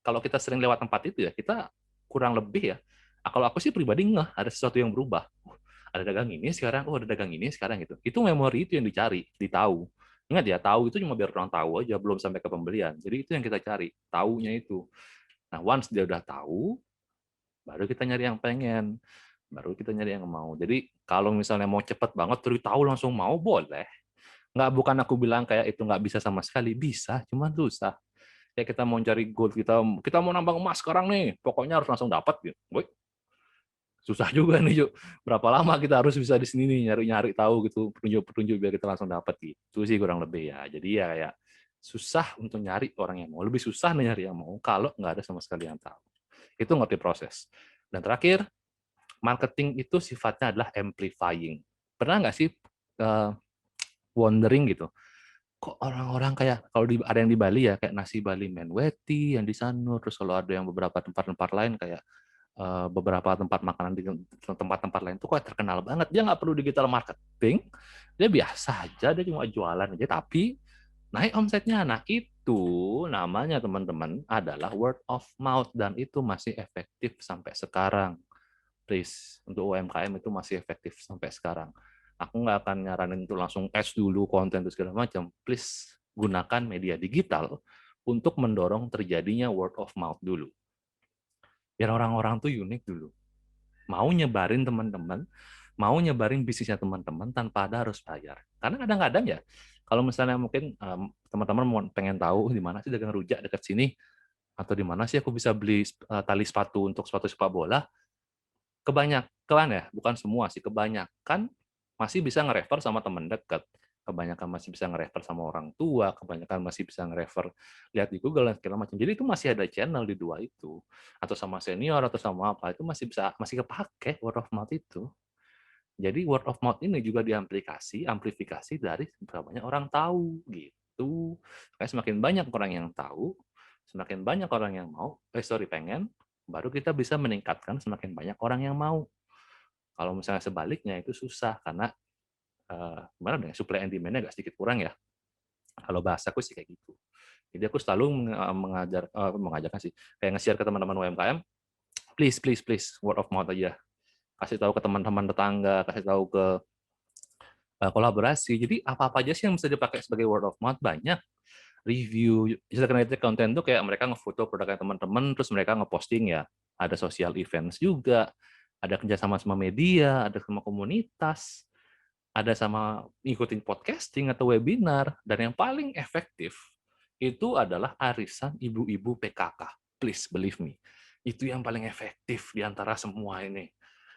kalau kita sering lewat tempat itu ya, kita kurang lebih ya. Kalau aku sih pribadi ngeh ada sesuatu yang berubah. Ada dagang ini sekarang, ada dagang ini sekarang gitu. Itu memori itu yang dicari, ditahu. Ingat ya, tahu itu cuma biar orang tahu aja, belum sampai ke pembelian. Jadi itu yang kita cari, tahunya itu. Nah, once dia udah tahu, baru kita nyari yang pengen, baru kita nyari yang mau. Jadi kalau misalnya mau cepet banget, terus tahu langsung mau, boleh. Nggak, bukan aku bilang kayak itu nggak bisa sama sekali, bisa, cuman susah. Kayak kita mau cari gold, kita mau nambang emas sekarang nih, pokoknya harus langsung dapat gitu. Boy, susah juga nih, Juk. Berapa lama kita harus bisa di sini nih nyari-nyari tahu gitu, petunjuk-petunjuk biar kita langsung dapat gitu sih kurang lebih ya. Jadi ya kayak susah untuk nyari orang yang mau, lebih susah nih nyari yang mau kalau nggak ada sama sekali yang tahu. Itu ngerti proses. Dan terakhir, marketing itu sifatnya adalah amplifying. Pernah nggak sih wondering gitu, kok orang-orang kayak kalau ada yang di Bali ya kayak nasi Bali Menweti yang di Sanur, terus kalau ada yang beberapa tempat-tempat lain kayak beberapa tempat makanan di tempat-tempat lain tuh kok terkenal banget. Dia nggak perlu digital marketing, dia biasa aja, dia cuma jualan aja tapi naik omsetnya. Nah itu namanya teman-teman adalah word of mouth dan itu masih efektif sampai sekarang. Please, untuk UMKM itu masih efektif sampai sekarang. Aku nggak akan nyaranin untuk langsung ads dulu, konten itu segala macam. Please, gunakan media digital untuk mendorong terjadinya word of mouth dulu. Biar orang-orang tuh unik dulu. Mau nyebarin teman-teman, mau nyebarin bisnisnya teman-teman tanpa ada harus bayar. Karena kadang-kadang ya, kalau misalnya mungkin teman-teman mau pengen tahu di mana sih dagang rujak dekat sini, atau di mana sih aku bisa beli tali sepatu untuk sepatu sepak bola, kebanyakan ya, bukan semua sih, kebanyakan masih bisa nge-refer sama teman dekat. Kebanyakan masih bisa nge-refer sama orang tua, kebanyakan masih bisa nge-refer lihat di Google dan segala macam. Jadi itu masih ada channel di dua itu. Atau sama senior atau sama apa, itu masih kepake word of mouth itu. Jadi word of mouth ini juga amplifikasi dari berapa banyak orang tahu gitu. Kayak semakin banyak orang yang tahu, semakin banyak orang yang mau, pengen, baru kita bisa meningkatkan semakin banyak orang yang mau. Kalau misalnya sebaliknya itu susah karena gimana dengan supply and demand-nya agak sedikit kurang ya. Kalau bahasaku sih kayak gitu. Jadi aku selalu mengajarkan sih, kayak nge-share ke teman-teman UMKM, please, please, please, word of mouth aja. Kasih tahu ke teman-teman tetangga, kasih tahu ke kolaborasi. Jadi apa-apa aja sih yang bisa dipakai sebagai word of mouth, banyak. Review, digital creative content tuh kayak mereka ngefoto produknya teman-teman, terus mereka ngeposting ya. Ada social events juga, ada kerjasama sama media, ada sama komunitas, ada sama ngikutin podcasting atau webinar, dan yang paling efektif itu adalah arisan ibu-ibu PKK. Please believe me, itu yang paling efektif di antara semua ini.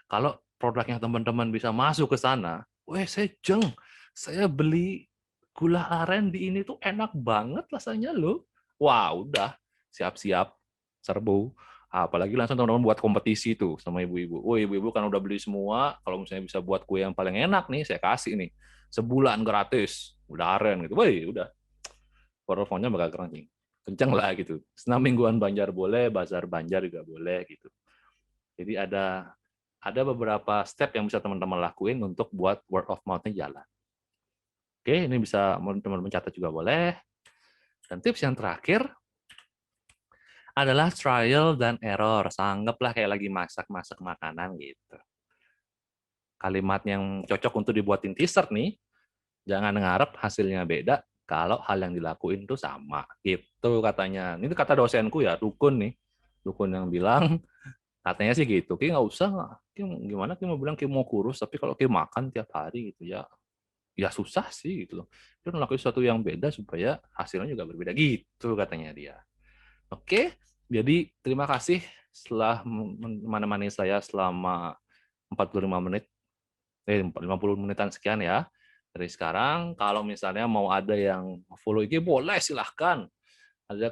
Kalau produknya teman-teman bisa masuk ke sana, weh saya saya beli gula aren di ini tuh enak banget rasanya loh. Wah udah, siap-siap, serbu. Apalagi langsung teman-teman buat kompetisi tuh sama ibu-ibu. Oh ibu-ibu kan udah beli semua, kalau misalnya bisa buat kue yang paling enak nih, saya kasih nih. Sebulan gratis, udah aren gitu. Woi udah, portofolionya bakal kenceng. Kenceng lah gitu. Senam mingguan Banjar boleh, bazar Banjar juga boleh gitu. Jadi ada beberapa step yang bisa teman-teman lakuin untuk buat word of mouth-nya jalan. Oke, ini bisa teman-teman catat juga boleh. Dan tips yang terakhir adalah trial dan error. Anggaplah kayak lagi masak-masak makanan gitu. Kalimat yang cocok untuk dibuatin t-shirt nih, jangan ngarep hasilnya beda kalau hal yang dilakuin tuh sama. Gitu katanya. Ini kata dosenku ya, Dukun nih. Dukun yang bilang, katanya sih gitu. Ki nggak usah, Ki gimana Ki mau bilang Ki mau kurus, tapi kalau Ki makan tiap hari gitu ya, ya susah sih gitu loh. Dia melakukan sesuatu yang beda supaya hasilnya juga berbeda gitu katanya dia. Oke, jadi terima kasih setelah menemani saya selama 45 menit, 50 menitan sekian ya. Dari sekarang, kalau misalnya mau ada yang follow IG, boleh silahkan.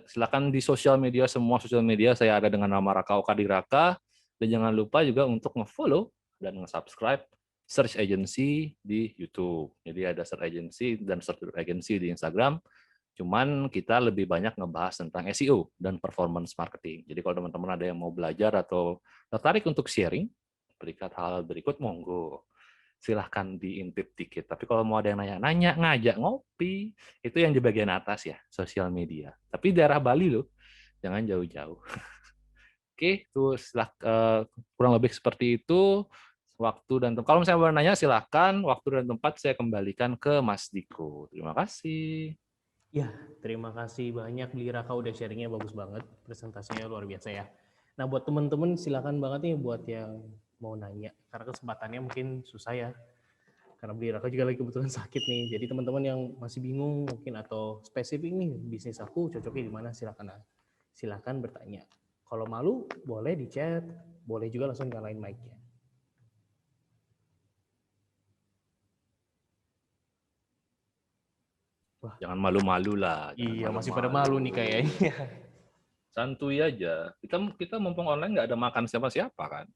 Silakan di sosial media, semua sosial media saya ada dengan nama Raka Okadiraka. Dan jangan lupa juga untuk nge-follow dan nge-subscribe Search Agency di YouTube. Jadi ada Search Agency dan Search Agency di Instagram. Cuman kita lebih banyak ngebahas tentang SEO dan performance marketing. Jadi kalau teman-teman ada yang mau belajar atau tertarik untuk sharing, berikan hal berikut, monggo. Silahkan diintip dikit. Tapi kalau mau ada yang nanya-nanya, ngajak ngopi, itu yang di bagian atas ya, sosial media. Tapi daerah Bali loh, jangan jauh-jauh. Oke, terus kurang lebih seperti itu. Waktu dan tempat. Kalau misalnya mau nanya, silahkan. Waktu dan tempat saya kembalikan ke Mas Diko. Terima kasih. Ya, terima kasih banyak Beli Raka udah sharingnya bagus banget, presentasinya luar biasa ya. Nah buat teman-teman silakan banget nih buat yang mau nanya, karena kesempatannya mungkin susah ya, karena Beli Raka juga lagi kebetulan sakit nih. Jadi teman-teman yang masih bingung mungkin atau spesifik nih bisnis aku cocoknya di mana, silakan bertanya. Kalau malu boleh di chat, boleh juga langsung nyalain mic-nya. Wah. Jangan malu-malu lah. Iya, masih pada malu nih kayaknya. Santuy aja. Kita mumpung online nggak ada makan siapa-siapa kan.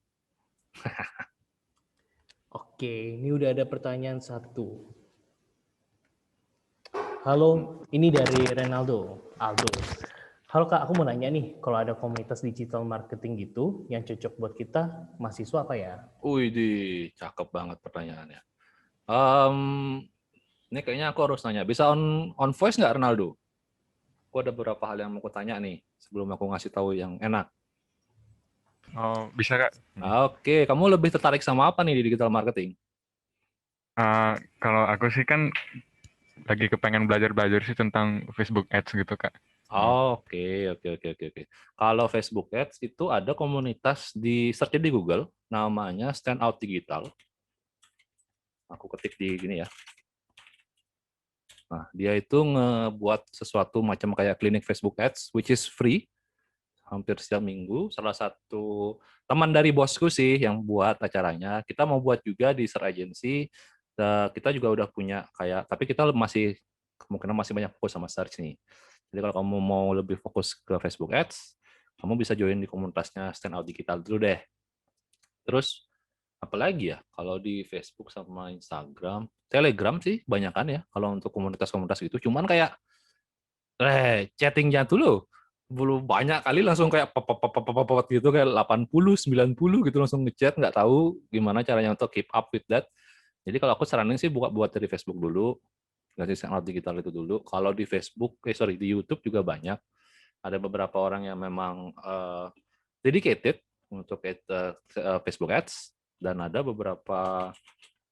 Oke, ini udah ada pertanyaan satu. Halo, ini dari Aldo. Halo Kak, aku mau nanya nih, kalau ada komunitas digital marketing gitu yang cocok buat kita, mahasiswa apa ya? Wih, cakep banget pertanyaannya. Ini kayaknya aku harus nanya. Bisa on voice nggak, Ronaldo? Aku ada beberapa hal yang mau aku tanya nih, sebelum aku ngasih tahu yang enak. Oh, bisa Kak. Oke, kamu lebih tertarik sama apa nih di digital marketing? Kalau aku sih kan lagi kepengen belajar sih tentang Facebook Ads gitu Kak. Oke. Kalau Facebook Ads itu ada komunitas di search di Google, namanya Stand Out Digital. Aku ketik di gini ya. Nah, dia itu ngebuat sesuatu macam kayak klinik Facebook Ads, which is free, hampir setiap minggu. Salah satu teman dari bosku sih yang buat acaranya. Kita mau buat juga di search agency. Kita juga udah punya kayak, tapi kita masih kemungkinan masih banyak fokus sama search nih. Jadi kalau kamu mau lebih fokus ke Facebook Ads, kamu bisa join di komunitasnya Stand Out Digital dulu deh. Terus apalagi ya, kalau di Facebook sama Instagram, Telegram sih banyakan ya kalau untuk komunitas-komunitas gitu. Cuman kayak chattingnya tuh loh, belum banyak kali langsung kayak pop gitu kayak 80 90 gitu langsung ngechat, nggak tahu gimana caranya untuk keep up with that. Jadi kalau aku saranin sih buat dari Facebook dulu, dari Stand Digital itu dulu. Kalau di Facebook, di YouTube juga banyak. Ada beberapa orang yang memang dedicated untuk Facebook Ads, dan ada beberapa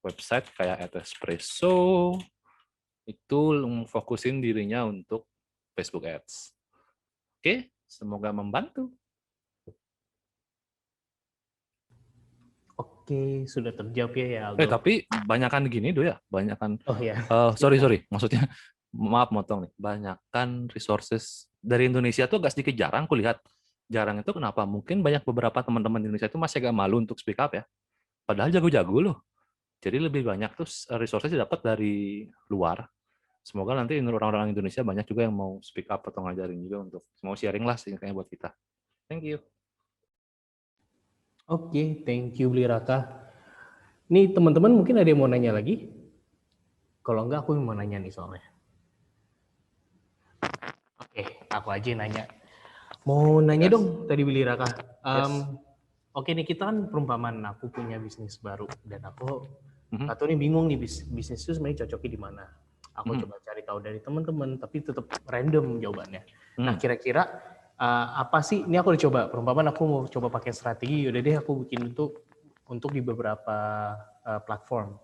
website kayak Espresso itu fokusin dirinya untuk Facebook Ads. Oke, semoga membantu. Oke, sudah terjawab ya Aldo. Tapi banyakan gini Do ya, banyakan. Oh ya. Sorry, maksudnya maaf motong nih. Banyakan resources dari Indonesia tuh agak sedikit jarang aku lihat. Jarang itu kenapa? Mungkin banyak beberapa teman-teman Indonesia itu masih agak malu untuk speak up ya. Padahal jago-jago loh. Jadi lebih banyak tuh resources didapat dari luar. Semoga nanti orang-orang Indonesia banyak juga yang mau speak up atau ngajarin juga untuk mau sharing lah sih kayaknya buat kita. Thank you. Oke, thank you Beli Raka. Nih teman-teman mungkin ada yang mau nanya lagi? Kalau enggak aku mau nanya nih soalnya. Oke, aku aja nanya. Mau nanya dong tadi Beli Raka. Oke nih, kita kan perumpamaan aku punya bisnis baru dan aku atau nih bingung nih bisnis itu sebenarnya cocoknya di mana. Aku coba cari tahu dari teman-teman, tapi tetap random jawabannya. Nah, kira-kira apa sih? Ini aku udah coba perumpamaan, aku mau coba pakai strategi. Udah deh, aku bikin untuk di beberapa platform.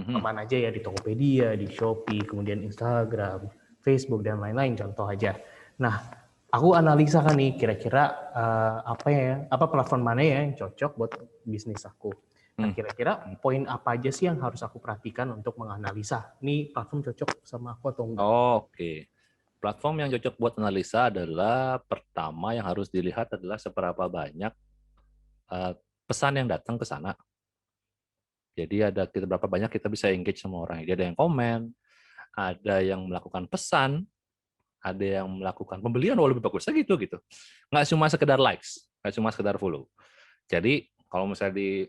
Kemana aja ya, di Tokopedia, di Shopee, kemudian Instagram, Facebook dan lain-lain. Contoh aja. Nah, aku analisa kan nih kira-kira apa platform mana ya yang cocok buat bisnis aku. Nah, kira-kira poin apa aja sih yang harus aku perhatikan untuk menganalisa ini platform cocok sama aku atau enggak? Oke. Platform yang cocok buat analisa adalah pertama yang harus dilihat adalah seberapa banyak pesan yang datang ke sana. Jadi berapa banyak kita bisa engage sama orang. Jadi ada yang komen, ada yang melakukan pesan, ada yang melakukan pembelian, lebih bagusnya gitu. Nggak cuma sekedar likes, nggak cuma sekedar follow. Jadi kalau misalnya di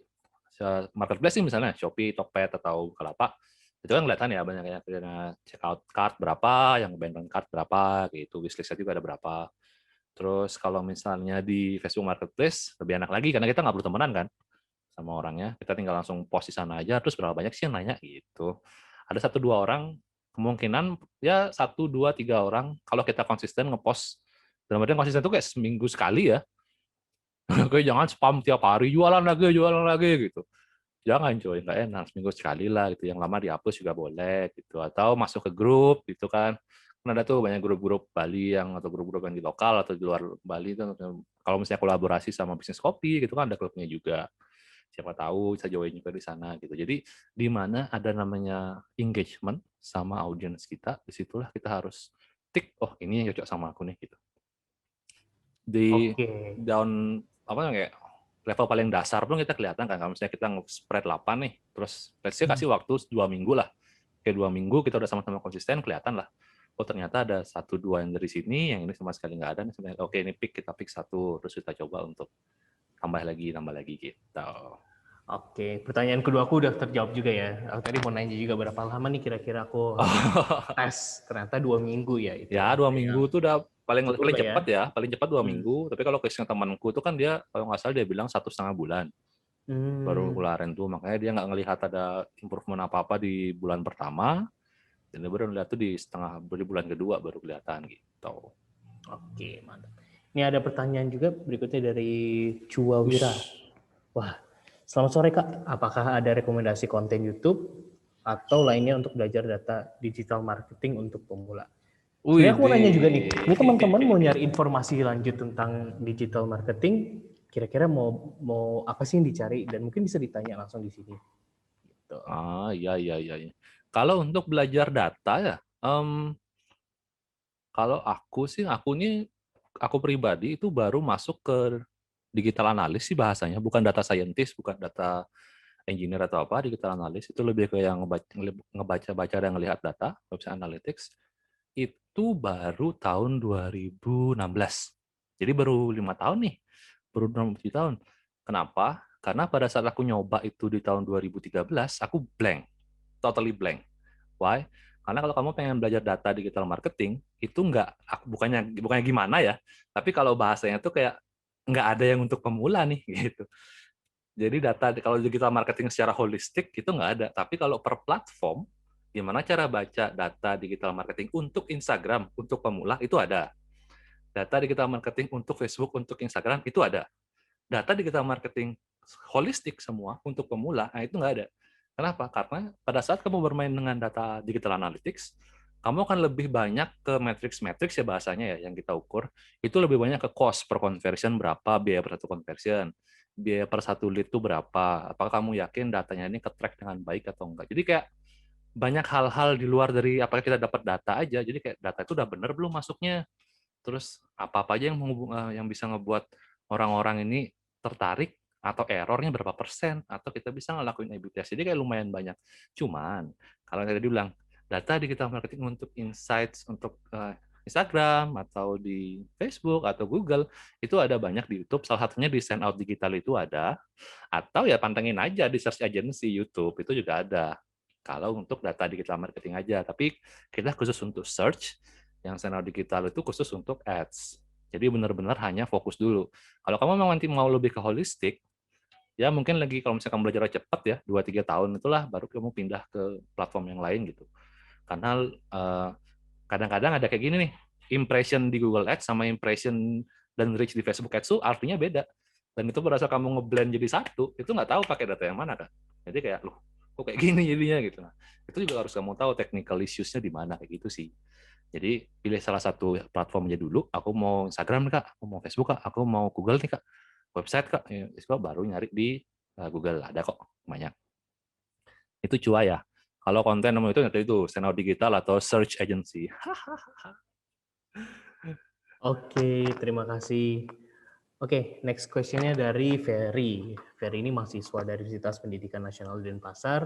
marketplace misalnya Shopee, Tokped atau Bukalapak, Itu kan kelihatan ya banyak yang check out card berapa, yang abandon card berapa, gitu. Wishlist-nya juga ada berapa. Terus kalau misalnya di Facebook Marketplace lebih enak lagi karena kita nggak perlu temenan kan sama orangnya, kita tinggal langsung post di sana aja. Terus berapa banyak sih yang nanya gitu. Ada 1-2 orang, kemungkinan ya 1, 2, 3 orang kalau kita konsisten ngepost. Dalam artian konsisten itu kayak seminggu sekali ya. Kayak jangan spam tiap hari jualan lagi gitu. Jangan coy, nggak enak. Seminggu sekali lah gitu. Yang lama dihapus juga boleh gitu. Atau masuk ke grup gitu kan. Kan ada tuh banyak grup-grup Bali atau grup-grup yang di lokal atau di luar Bali itu kalau misalnya kolaborasi sama bisnis kopi gitu kan ada klubnya juga. Siapa tahu bisa join juga di sana gitu. Jadi di mana ada namanya engagement sama audiens kita, disitulah kita harus tik, oh ini yang cocok sama aku nih gitu. Di Oke. down apa kayak level paling dasar pun kita kelihatan kan kalau misalnya kita spread 8 nih, terus let's say kasih waktu 2 minggu lah. Kayak 2 minggu kita udah sama-sama konsisten, kelihatan lah. Oh ternyata ada 1-2 yang dari sini, yang ini sama sekali nggak ada. Oke ini kita pick 1, terus kita coba untuk tambah lagi gitu. Oke, pertanyaan kedua aku udah terjawab juga ya. Aku tadi mau nanya juga berapa lama nih kira-kira aku harus tes. Ternyata 2 minggu ya itu. Ya 2 minggu tuh udah paling Cukup lah ya. cepat ya, paling cepat 2 minggu. Hmm. Tapi kalau case temanku tuh kan dia kalau nggak salah dia bilang 1,5 bulan baru Hmm. keluarin tuh, makanya dia nggak ngelihat ada improvement apa-apa di bulan pertama, dan dia baru ngeliat tuh di bulan kedua baru kelihatan gitu. Oke, mantap. Ini ada pertanyaan juga berikutnya dari Cuawira. Wah, selamat sore Kak. Apakah ada rekomendasi konten YouTube atau lainnya untuk belajar data digital marketing untuk pemula? Sebenarnya aku mau nanya juga nih, ini teman-teman mau nyari informasi lanjut tentang digital marketing, kira-kira mau apa sih yang dicari dan mungkin bisa ditanya langsung di sini. Gitu. Iya. Kalau untuk belajar data ya, kalau aku pribadi itu baru masuk ke digital analis sih bahasanya, bukan data scientist, bukan data engineer atau apa, digital analis itu lebih ke yang ngebaca-baca dan ngelihat data, website analytics, itu baru tahun 2016. Jadi baru 5 tahun nih, baru 7 tahun. Kenapa? Karena pada saat aku nyoba itu di tahun 2013, aku blank, totally blank. Why? Karena kalau kamu pengen belajar data digital marketing, itu bukannya gimana ya, tapi kalau bahasanya tuh kayak nggak ada yang untuk pemula nih, gitu. Jadi data kalau digital marketing secara holistik itu nggak ada. Tapi kalau per platform, gimana cara baca data digital marketing untuk Instagram, untuk pemula, itu ada. Data digital marketing untuk Facebook, untuk Instagram, itu ada. Data digital marketing holistik semua untuk pemula, nah itu nggak ada. Kenapa? Karena pada saat kamu bermain dengan data digital analytics, kamu akan lebih banyak ke matrix ya bahasanya ya yang kita ukur. Itu lebih banyak ke cost per conversion berapa, biaya per satu conversion, biaya per satu lead itu berapa, apakah kamu yakin datanya ini ke-track dengan baik atau enggak. Jadi kayak banyak hal-hal di luar dari apakah kita dapat data aja. Jadi kayak data itu udah benar belum masuknya. Terus apa-apa aja yang bisa ngebuat orang-orang ini tertarik atau errornya berapa persen atau kita bisa ngelakuin A/B test. Jadi kayak lumayan banyak. Cuman kalau yang tadi bilang data digital marketing untuk insights untuk Instagram atau di Facebook atau Google itu ada banyak di YouTube. Salah satunya di Standout Digital itu ada. Atau ya pantengin aja di search agency YouTube itu juga ada. Kalau untuk data digital marketing aja. Tapi kita khusus untuk search, yang Standout Digital itu khusus untuk ads. Jadi benar-benar hanya fokus dulu. Kalau kamu memang nanti mau lebih ke holistik, ya mungkin lagi kalau misalnya kamu belajar cepat ya, 2-3 tahun itulah baru kamu pindah ke platform yang lain gitu. Karena kadang-kadang ada kayak gini nih, impression di Google Ads sama impression dan reach di Facebook Ads itu artinya beda. Dan itu berasa kamu ngeblend jadi satu, itu nggak tahu pakai data yang mana kan. Jadi kayak, loh, kok kayak gini jadinya gitu. Nah, itu juga harus kamu tahu technical issues-nya di mana, kayak gitu sih. Jadi pilih salah satu platform aja dulu. Aku mau Instagram nih Kak, aku mau Facebook Kak, aku mau Google nih Kak, website Kak, baru nyari di Google, ada kok banyak. Itu cua ya. Kalau konten nomor itu nanti itu Standout Digital atau Search Agency. Oke, terima kasih. Oke, next question-nya dari Ferry. Ferry ini mahasiswa dari Universitas Pendidikan Nasional Denpasar.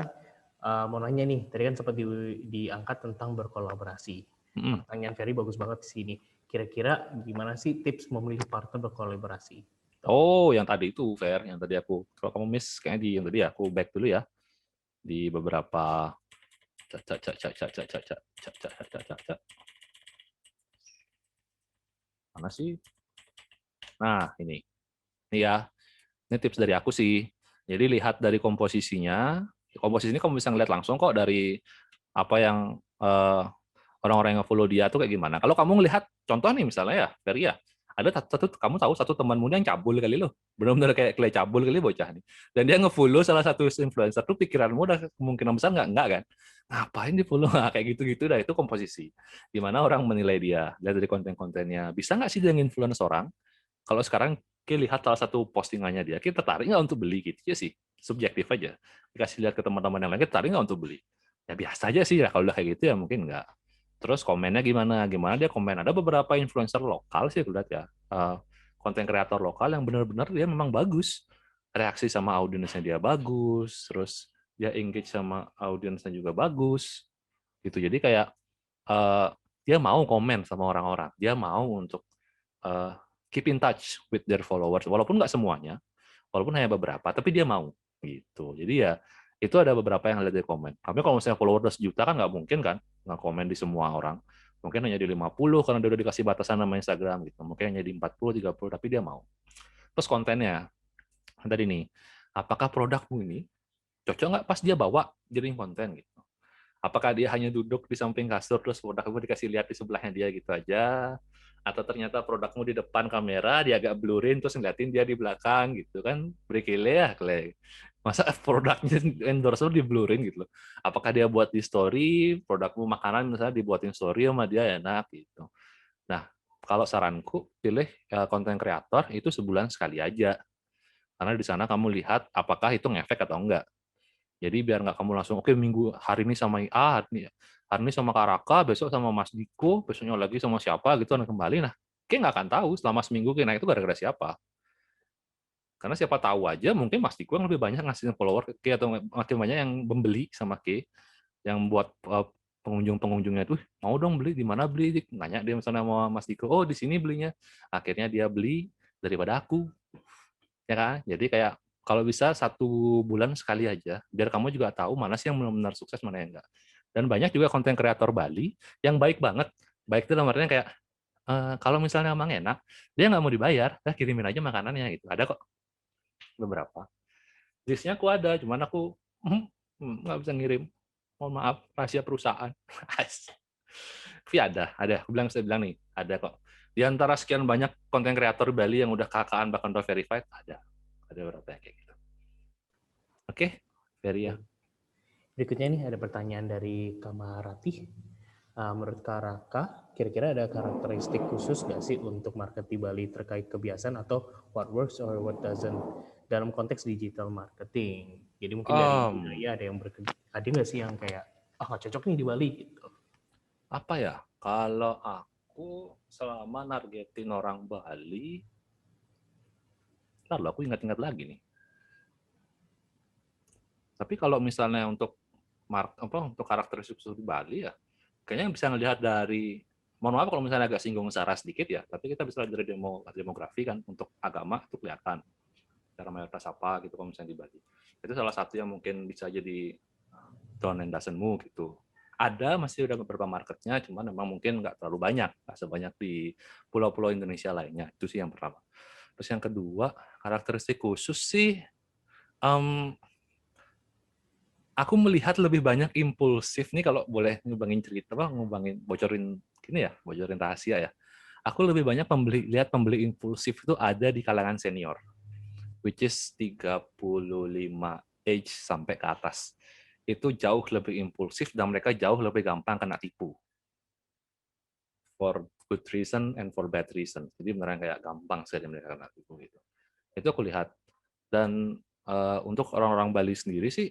Mau nanya nih, tadi kan sempat diangkat tentang berkolaborasi. Pertanyaan Ferry bagus banget di sini. Kira-kira gimana sih tips memilih partner berkolaborasi? Oh, yang tadi itu, Fer. Yang tadi kalau kamu miss, kayaknya yang tadi aku back dulu ya. Di beberapa Mana sih? Nah, ini ya. Ini tips dari aku sih. Jadi lihat dari komposisinya. Komposisi ini kamu bisa ngeliat langsung kok dari apa yang orang-orang yang follow dia tuh kayak gimana. Kalau kamu ngelihat contoh nih misalnya ya, Ferry ya, ada satu kamu tahu satu temanmu yang cabul kali loh. Benar-benar kayak cabul kali bocah nih. Dan dia nge-follow salah satu influencer tuh pikiranmu udah kemungkinan besar nggak kan? Ngapain di follow? Nah, kayak gitu-gitu dah itu komposisi. Gimana orang menilai dia, lihat dari konten-kontennya. Bisa nggak sih dia influence orang? Kalau sekarang kita lihat salah satu postingannya dia, kita tertarik nggak untuk beli gitu ya sih, subjektif aja. Dikasih lihat ke teman-teman yang lain, kita tertarik nggak untuk beli? Ya biasa aja sih ya, kalau udah kayak gitu ya mungkin nggak. Terus komennya gimana? Gimana dia komen? Ada beberapa influencer lokal sih aku lihat ya, konten kreator lokal yang benar-benar dia memang bagus. Reaksi sama audiensnya dia bagus, terus dia engage sama audiensnya juga bagus. Gitu. Jadi kayak dia mau komen sama orang-orang, dia mau untuk keep in touch with their followers, walaupun nggak semuanya, walaupun hanya beberapa, tapi dia mau gitu. Jadi ya itu ada beberapa yang lihat dari komen. Tapi kalau misalnya follower udah sejuta kan nggak mungkin kan nggak komen di semua orang. Mungkin hanya di 50 karena dia udah dikasih batasan sama Instagram gitu. Mungkin hanya di 40, 30, tapi dia mau. Terus kontennya, tadi nih, apakah produkmu ini cocok nggak pas dia bawa jadi konten gitu? Apakah dia hanya duduk di samping kasur terus produkmu dikasih lihat di sebelahnya dia gitu aja? Atau ternyata produkmu di depan kamera dia agak blurin terus ngeliatin dia di belakang gitu kan? Berkele ya, Clay. Masa produknya endorse di blurin gitu loh. Apakah dia buat di story, produkmu makanan misalnya dibuatin story sama dia enak gitu. Nah, kalau saranku pilih konten kreator itu sebulan sekali aja. Karena di sana kamu lihat apakah itu ngefek atau enggak. Jadi biar nggak kamu langsung oke minggu hari ini sama A, hari ini sama Kak Raka, besok sama Mas Diko, besoknya lagi sama siapa gitu dan kembali. Nah, kayak nggak akan tahu selama seminggu kayak itu gara-gara siapa. Karena siapa tahu aja mungkin Mas Diko yang lebih banyak ngasih follower ke Ki atau makin banyak yang membeli sama Ki, yang buat pengunjung-pengunjungnya tuh mau dong beli di mana beli, nanya dia misalnya sama Mas Diko, oh di sini belinya, akhirnya dia beli daripada aku, ya kan? Jadi kayak kalau bisa 1 bulan sekali aja, biar kamu juga tahu mana sih yang benar-benar sukses, mana yang enggak. Dan banyak juga konten kreator Bali yang baik banget. Baik itu dalam artinya kayak, kalau misalnya emang enak, dia nggak mau dibayar, kirimin aja makanannya gitu. Ada kok beberapa. Listnya aku ada, cuman aku nggak bisa ngirim. Mohon maaf, rahasia perusahaan. Tapi ada. Saya bilang nih, ada kok. Di antara sekian banyak konten kreator Bali yang udah KKN bahkan udah verified, ada beberapa yang kayak gitu. Oke, Ferry ya. Berikutnya nih ada pertanyaan dari Kamarati. Menurut Kak Raka, kira-kira ada karakteristik khusus nggak sih untuk market di Bali terkait kebiasaan atau what works or what doesn't dalam konteks digital marketing? Jadi mungkin dari budaya ada nggak sih yang kayak nggak cocok nih di Bali gitu? Apa ya? Kalau aku selama nargetin orang Bali, lalu aku ingat-ingat lagi nih. Tapi kalau misalnya untuk untuk karakteristik khusus di Bali ya, kayaknya bisa ngelihat dari, mohon maaf kalau misalnya agak singgung sara sedikit ya, tapi kita bisa lihat dari demografi kan, untuk agama itu kelihatan cara mayoritas apa gitu kalau misalnya di Bali. Itu salah satu yang mungkin bisa jadi don't and doesn't-mu gitu. Ada masih udah beberapa marketnya, cuman memang mungkin nggak terlalu banyak, nggak sebanyak di pulau-pulau Indonesia lainnya. Itu sih yang pertama. Terus yang kedua, karakteristik khusus sih, aku melihat lebih banyak impulsif nih kalau boleh ngubangin cerita, bocorin rahasia ya. Aku lebih banyak lihat pembeli impulsif itu ada di kalangan senior, which is 35 age sampai ke atas. Itu jauh lebih impulsif dan mereka jauh lebih gampang kena tipu. For good reason and for bad reason. Jadi beneran kayak gampang sekali mereka kena tipu gitu. Itu aku lihat. Dan untuk orang-orang Bali sendiri sih,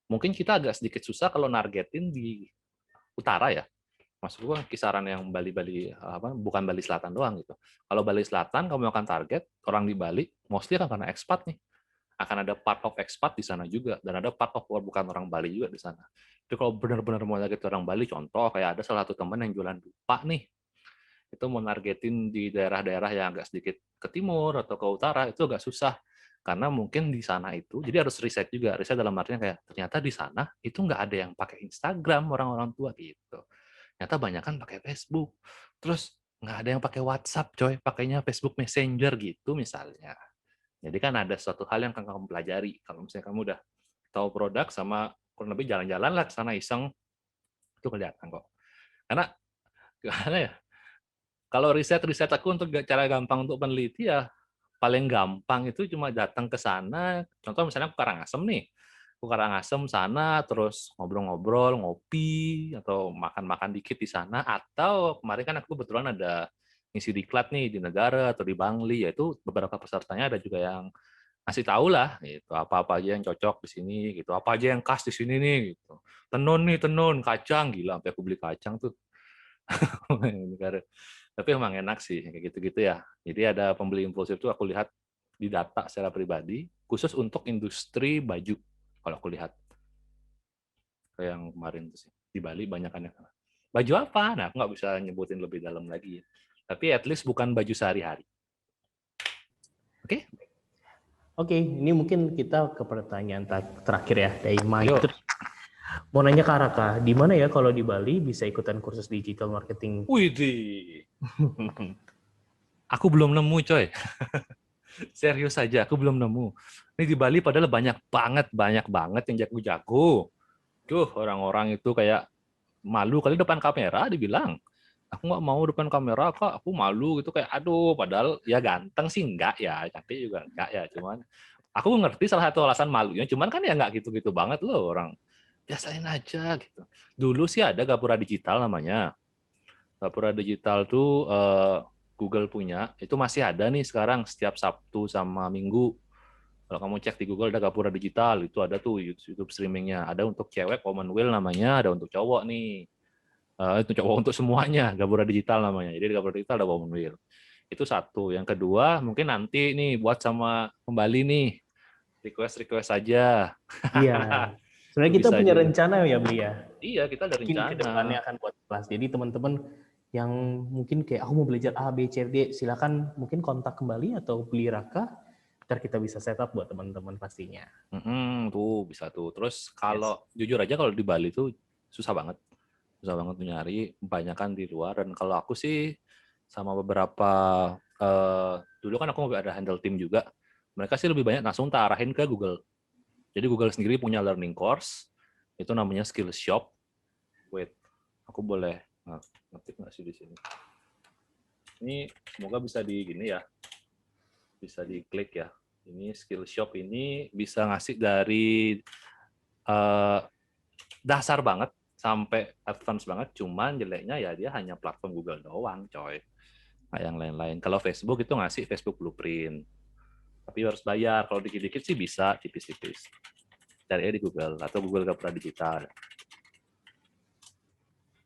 mungkin kita agak sedikit susah kalau nargetin di utara ya. Maksud gua kisaran yang Bali-Bali bukan Bali Selatan doang gitu. Kalau Bali Selatan kamu akan target orang di Bali, mostly akan karena expat nih. Akan ada part of expat di sana juga dan ada part of bukan orang Bali juga di sana. Jadi kalau benar-benar mau target orang Bali, contoh kayak ada salah satu teman yang jualan dupa nih. Itu mau nargetin di daerah-daerah yang agak sedikit ke timur atau ke utara itu agak susah. Karena mungkin di sana itu, jadi harus riset juga. Riset dalam artinya kayak, ternyata di sana itu nggak ada yang pakai Instagram orang-orang tua gitu. Ternyata banyak kan pakai Facebook. Terus nggak ada yang pakai WhatsApp, coy. Pakainya Facebook Messenger gitu misalnya. Jadi kan ada suatu hal yang kamu pelajari. Kalau misalnya kamu udah tahu produk sama kurang lebih jalan-jalan lah ke sana iseng, itu kelihatan kok. Karena gimana ya? Kalau riset-riset aku untuk cara gampang untuk peneliti ya paling gampang itu cuma datang ke sana. Contoh misalnya aku Karangasem nih. Aku Karangasem sana terus ngobrol-ngobrol, ngopi atau makan-makan dikit di sana, atau kemarin kan aku kebetulan ada ngisi diklat nih di negara atau di Bangli, yaitu beberapa pesertanya ada juga yang ngasih tahu lah gitu apa-apa aja yang cocok di sini gitu, apa aja yang khas di sini nih gitu. Tenun nih, tenun, kacang, gila sampai aku beli kacang tuh. Tapi emang enak sih kayak gitu-gitu ya. Jadi ada pembeli impulsif itu aku lihat di data secara pribadi khusus untuk industri baju. Kalau aku lihat kayak yang kemarin tuh sih di Bali banyak kan yang baju apa? Nah, aku nggak bisa nyebutin lebih dalam lagi. Tapi at least bukan baju sehari-hari. Oke? Oke, ini mungkin kita ke pertanyaan terakhir ya dari Yo. Maitri. Mau nanya ke Araka, di mana ya kalau di Bali bisa ikutan kursus digital marketing? Widih. Aku belum nemu, coy. Serius saja, aku belum nemu. Ini di Bali padahal banyak banget yang jago-jago. Tuh, orang-orang itu kayak malu kali depan kamera dibilang. Aku nggak mau depan kamera, Kak. Aku malu gitu kayak aduh, padahal ya ganteng sih enggak ya, cantik juga enggak ya, cuman aku ngerti salah satu alasan malunya, cuman kan ya nggak gitu-gitu banget loh orang. Biasain aja gitu. Dulu sih ada Gapura Digital namanya. Gapura Digital tuh Google punya, itu masih ada nih sekarang setiap Sabtu sama Minggu. Kalau kamu cek di Google ada Gapura Digital, itu ada tuh YouTube streamingnya. Ada untuk cewek Commonwealth namanya, ada untuk cowok nih. Itu cowok untuk semuanya, Gapura Digital namanya. Jadi di Gapura Digital ada Commonwealth. Itu satu. Yang kedua, mungkin nanti nih buat sama kembali nih, request aja. Iya. Sebenarnya Itu kita bisa punya juga. rencana ya, Beli ya. Iya, kita ada Mungkin ke depannya rencana. akan buat kelas. Jadi teman-teman yang mungkin kayak aku mau belajar A, B, C, D, silakan mungkin kontak kembali atau beli Raka, ntar kita bisa setup buat teman-teman pastinya. Tuh bisa tuh. Terus Yes. kalau jujur aja kalau di Bali tuh susah banget tuh nyari, kebanyakan di luar. Dan kalau aku sih sama beberapa dulu kan aku ada handle tim juga, mereka sih lebih banyak langsung tak arahin ke Google. Jadi Google sendiri punya learning course, itu namanya Skill Shop. Wait, aku boleh ngetik nggak sih di sini? Ini semoga bisa di gini ya, bisa diklik ya. Ini Skill Shop ini bisa ngasih dari dasar banget sampai advance banget, cuman jeleknya ya dia hanya platform Google doang, coy. Nah, yang lain-lain. Kalau Facebook itu ngasih Facebook Blueprint. Tapi harus bayar. Kalau dikit-dikit sih bisa, tipis-tipis. Cari aja di Google atau Google Gapura Digital.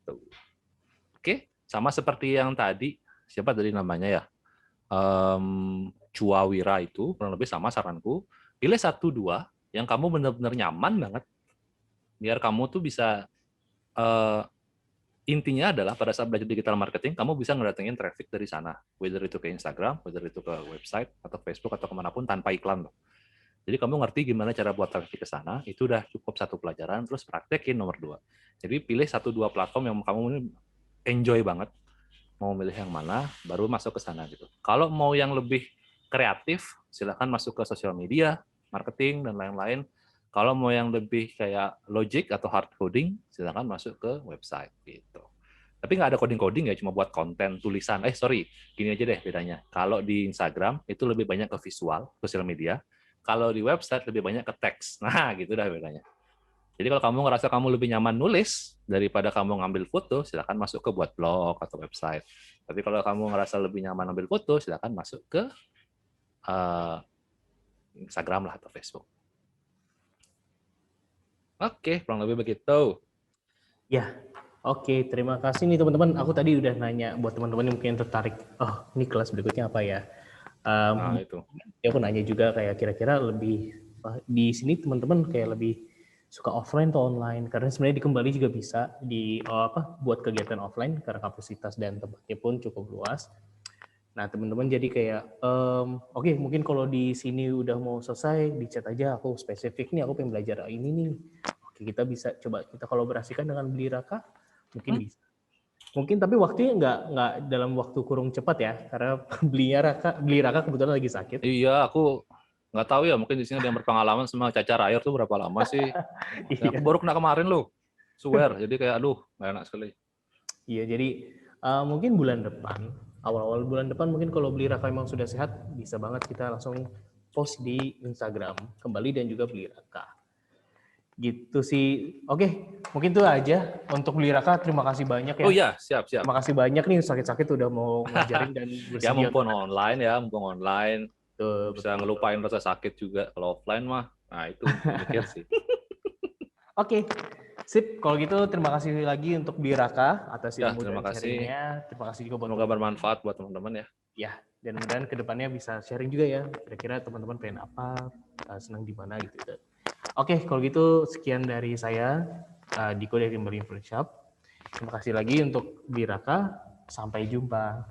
Tuh. Oke, sama seperti yang tadi, siapa tadi namanya ya? Cuawira itu, kurang lebih sama saranku. Pilih 1-2 yang kamu benar-benar nyaman banget. Biar kamu tuh bisa intinya adalah pada saat belajar digital marketing, kamu bisa ngedatengin traffic dari sana. Whether itu ke Instagram, whether itu ke website, atau Facebook, atau kemanapun tanpa iklan loh. Jadi kamu ngerti gimana cara buat traffic ke sana, itu udah cukup satu pelajaran, terus praktekin nomor 2. Jadi pilih 1-2 platform yang kamu enjoy banget, mau milih yang mana, baru masuk ke sana gitu. Kalau mau yang lebih kreatif, silakan masuk ke sosial media, marketing, dan lain-lain. Kalau mau yang lebih kayak logic atau hard coding, silakan masuk ke website gitu. Tapi nggak ada coding-coding ya, cuma buat konten tulisan. Gini aja deh bedanya. Kalau di Instagram itu lebih banyak ke visual, sosial media. Kalau di website lebih banyak ke teks. Nah, gitu dah bedanya. Jadi kalau kamu ngerasa kamu lebih nyaman nulis daripada kamu ngambil foto, silakan masuk ke buat blog atau website. Tapi kalau kamu ngerasa lebih nyaman ambil foto, silakan masuk ke Instagram lah atau Facebook. Oke, kurang lebih begitu. Ya, oke. Terima kasih nih teman-teman. Aku tadi udah nanya buat teman-teman yang mungkin tertarik. Oh, ini kelas berikutnya apa ya? Nah, itu. Ya aku nanya juga kayak kira-kira lebih di sini teman-teman kayak lebih suka offline atau online? Karena sebenarnya di Kembali juga bisa buat kegiatan offline karena kapasitas dan tempatnya pun cukup luas. Nah, teman-teman jadi kayak, oke, mungkin kalau di sini udah mau selesai, di chat aja aku spesifik nih, aku pengen belajar ini nih. Oke, kita bisa coba kita kolaborasikan dengan Beli Raka, mungkin bisa. Mungkin tapi waktunya nggak dalam waktu kurung cepat ya, karena Beli Raka kebetulan lagi sakit. Iya, aku nggak tahu ya, mungkin di sini ada yang berpengalaman sama cacar air tuh berapa lama sih? Iya. Aku baru kena kemarin loh, swear. Jadi kayak aduh, nggak enak sekali. Iya, jadi mungkin bulan depan, awal-awal bulan depan mungkin kalau Beli Raka memang sudah sehat, bisa banget kita langsung post di Instagram kembali dan juga Beli Raka. Gitu sih. Oke, mungkin itu aja untuk Beli Raka. Terima kasih banyak ya. Oh iya, siap. Terima kasih banyak nih sakit-sakit udah mau ngajarin dan Ya bersedia. mumpung online, Betul, bisa ngelupain rasa sakit juga. Kalau offline mah, nah itu mikir sih. Oke, sip. Kalau gitu terima kasih lagi untuk Beli Raka atas Ya, ilmu terima dan kasih. sharingnya. Terima kasih juga buat Semoga bermanfaat buat teman-teman ya. ya, dan mudah-mudahan kedepannya bisa sharing juga ya. Kira-kira teman-teman pengen apa, senang di mana gitu. Oke, kalau gitu sekian dari saya, Diko dari Timber Influence Shop. Terima kasih lagi untuk Beli Raka. Sampai jumpa.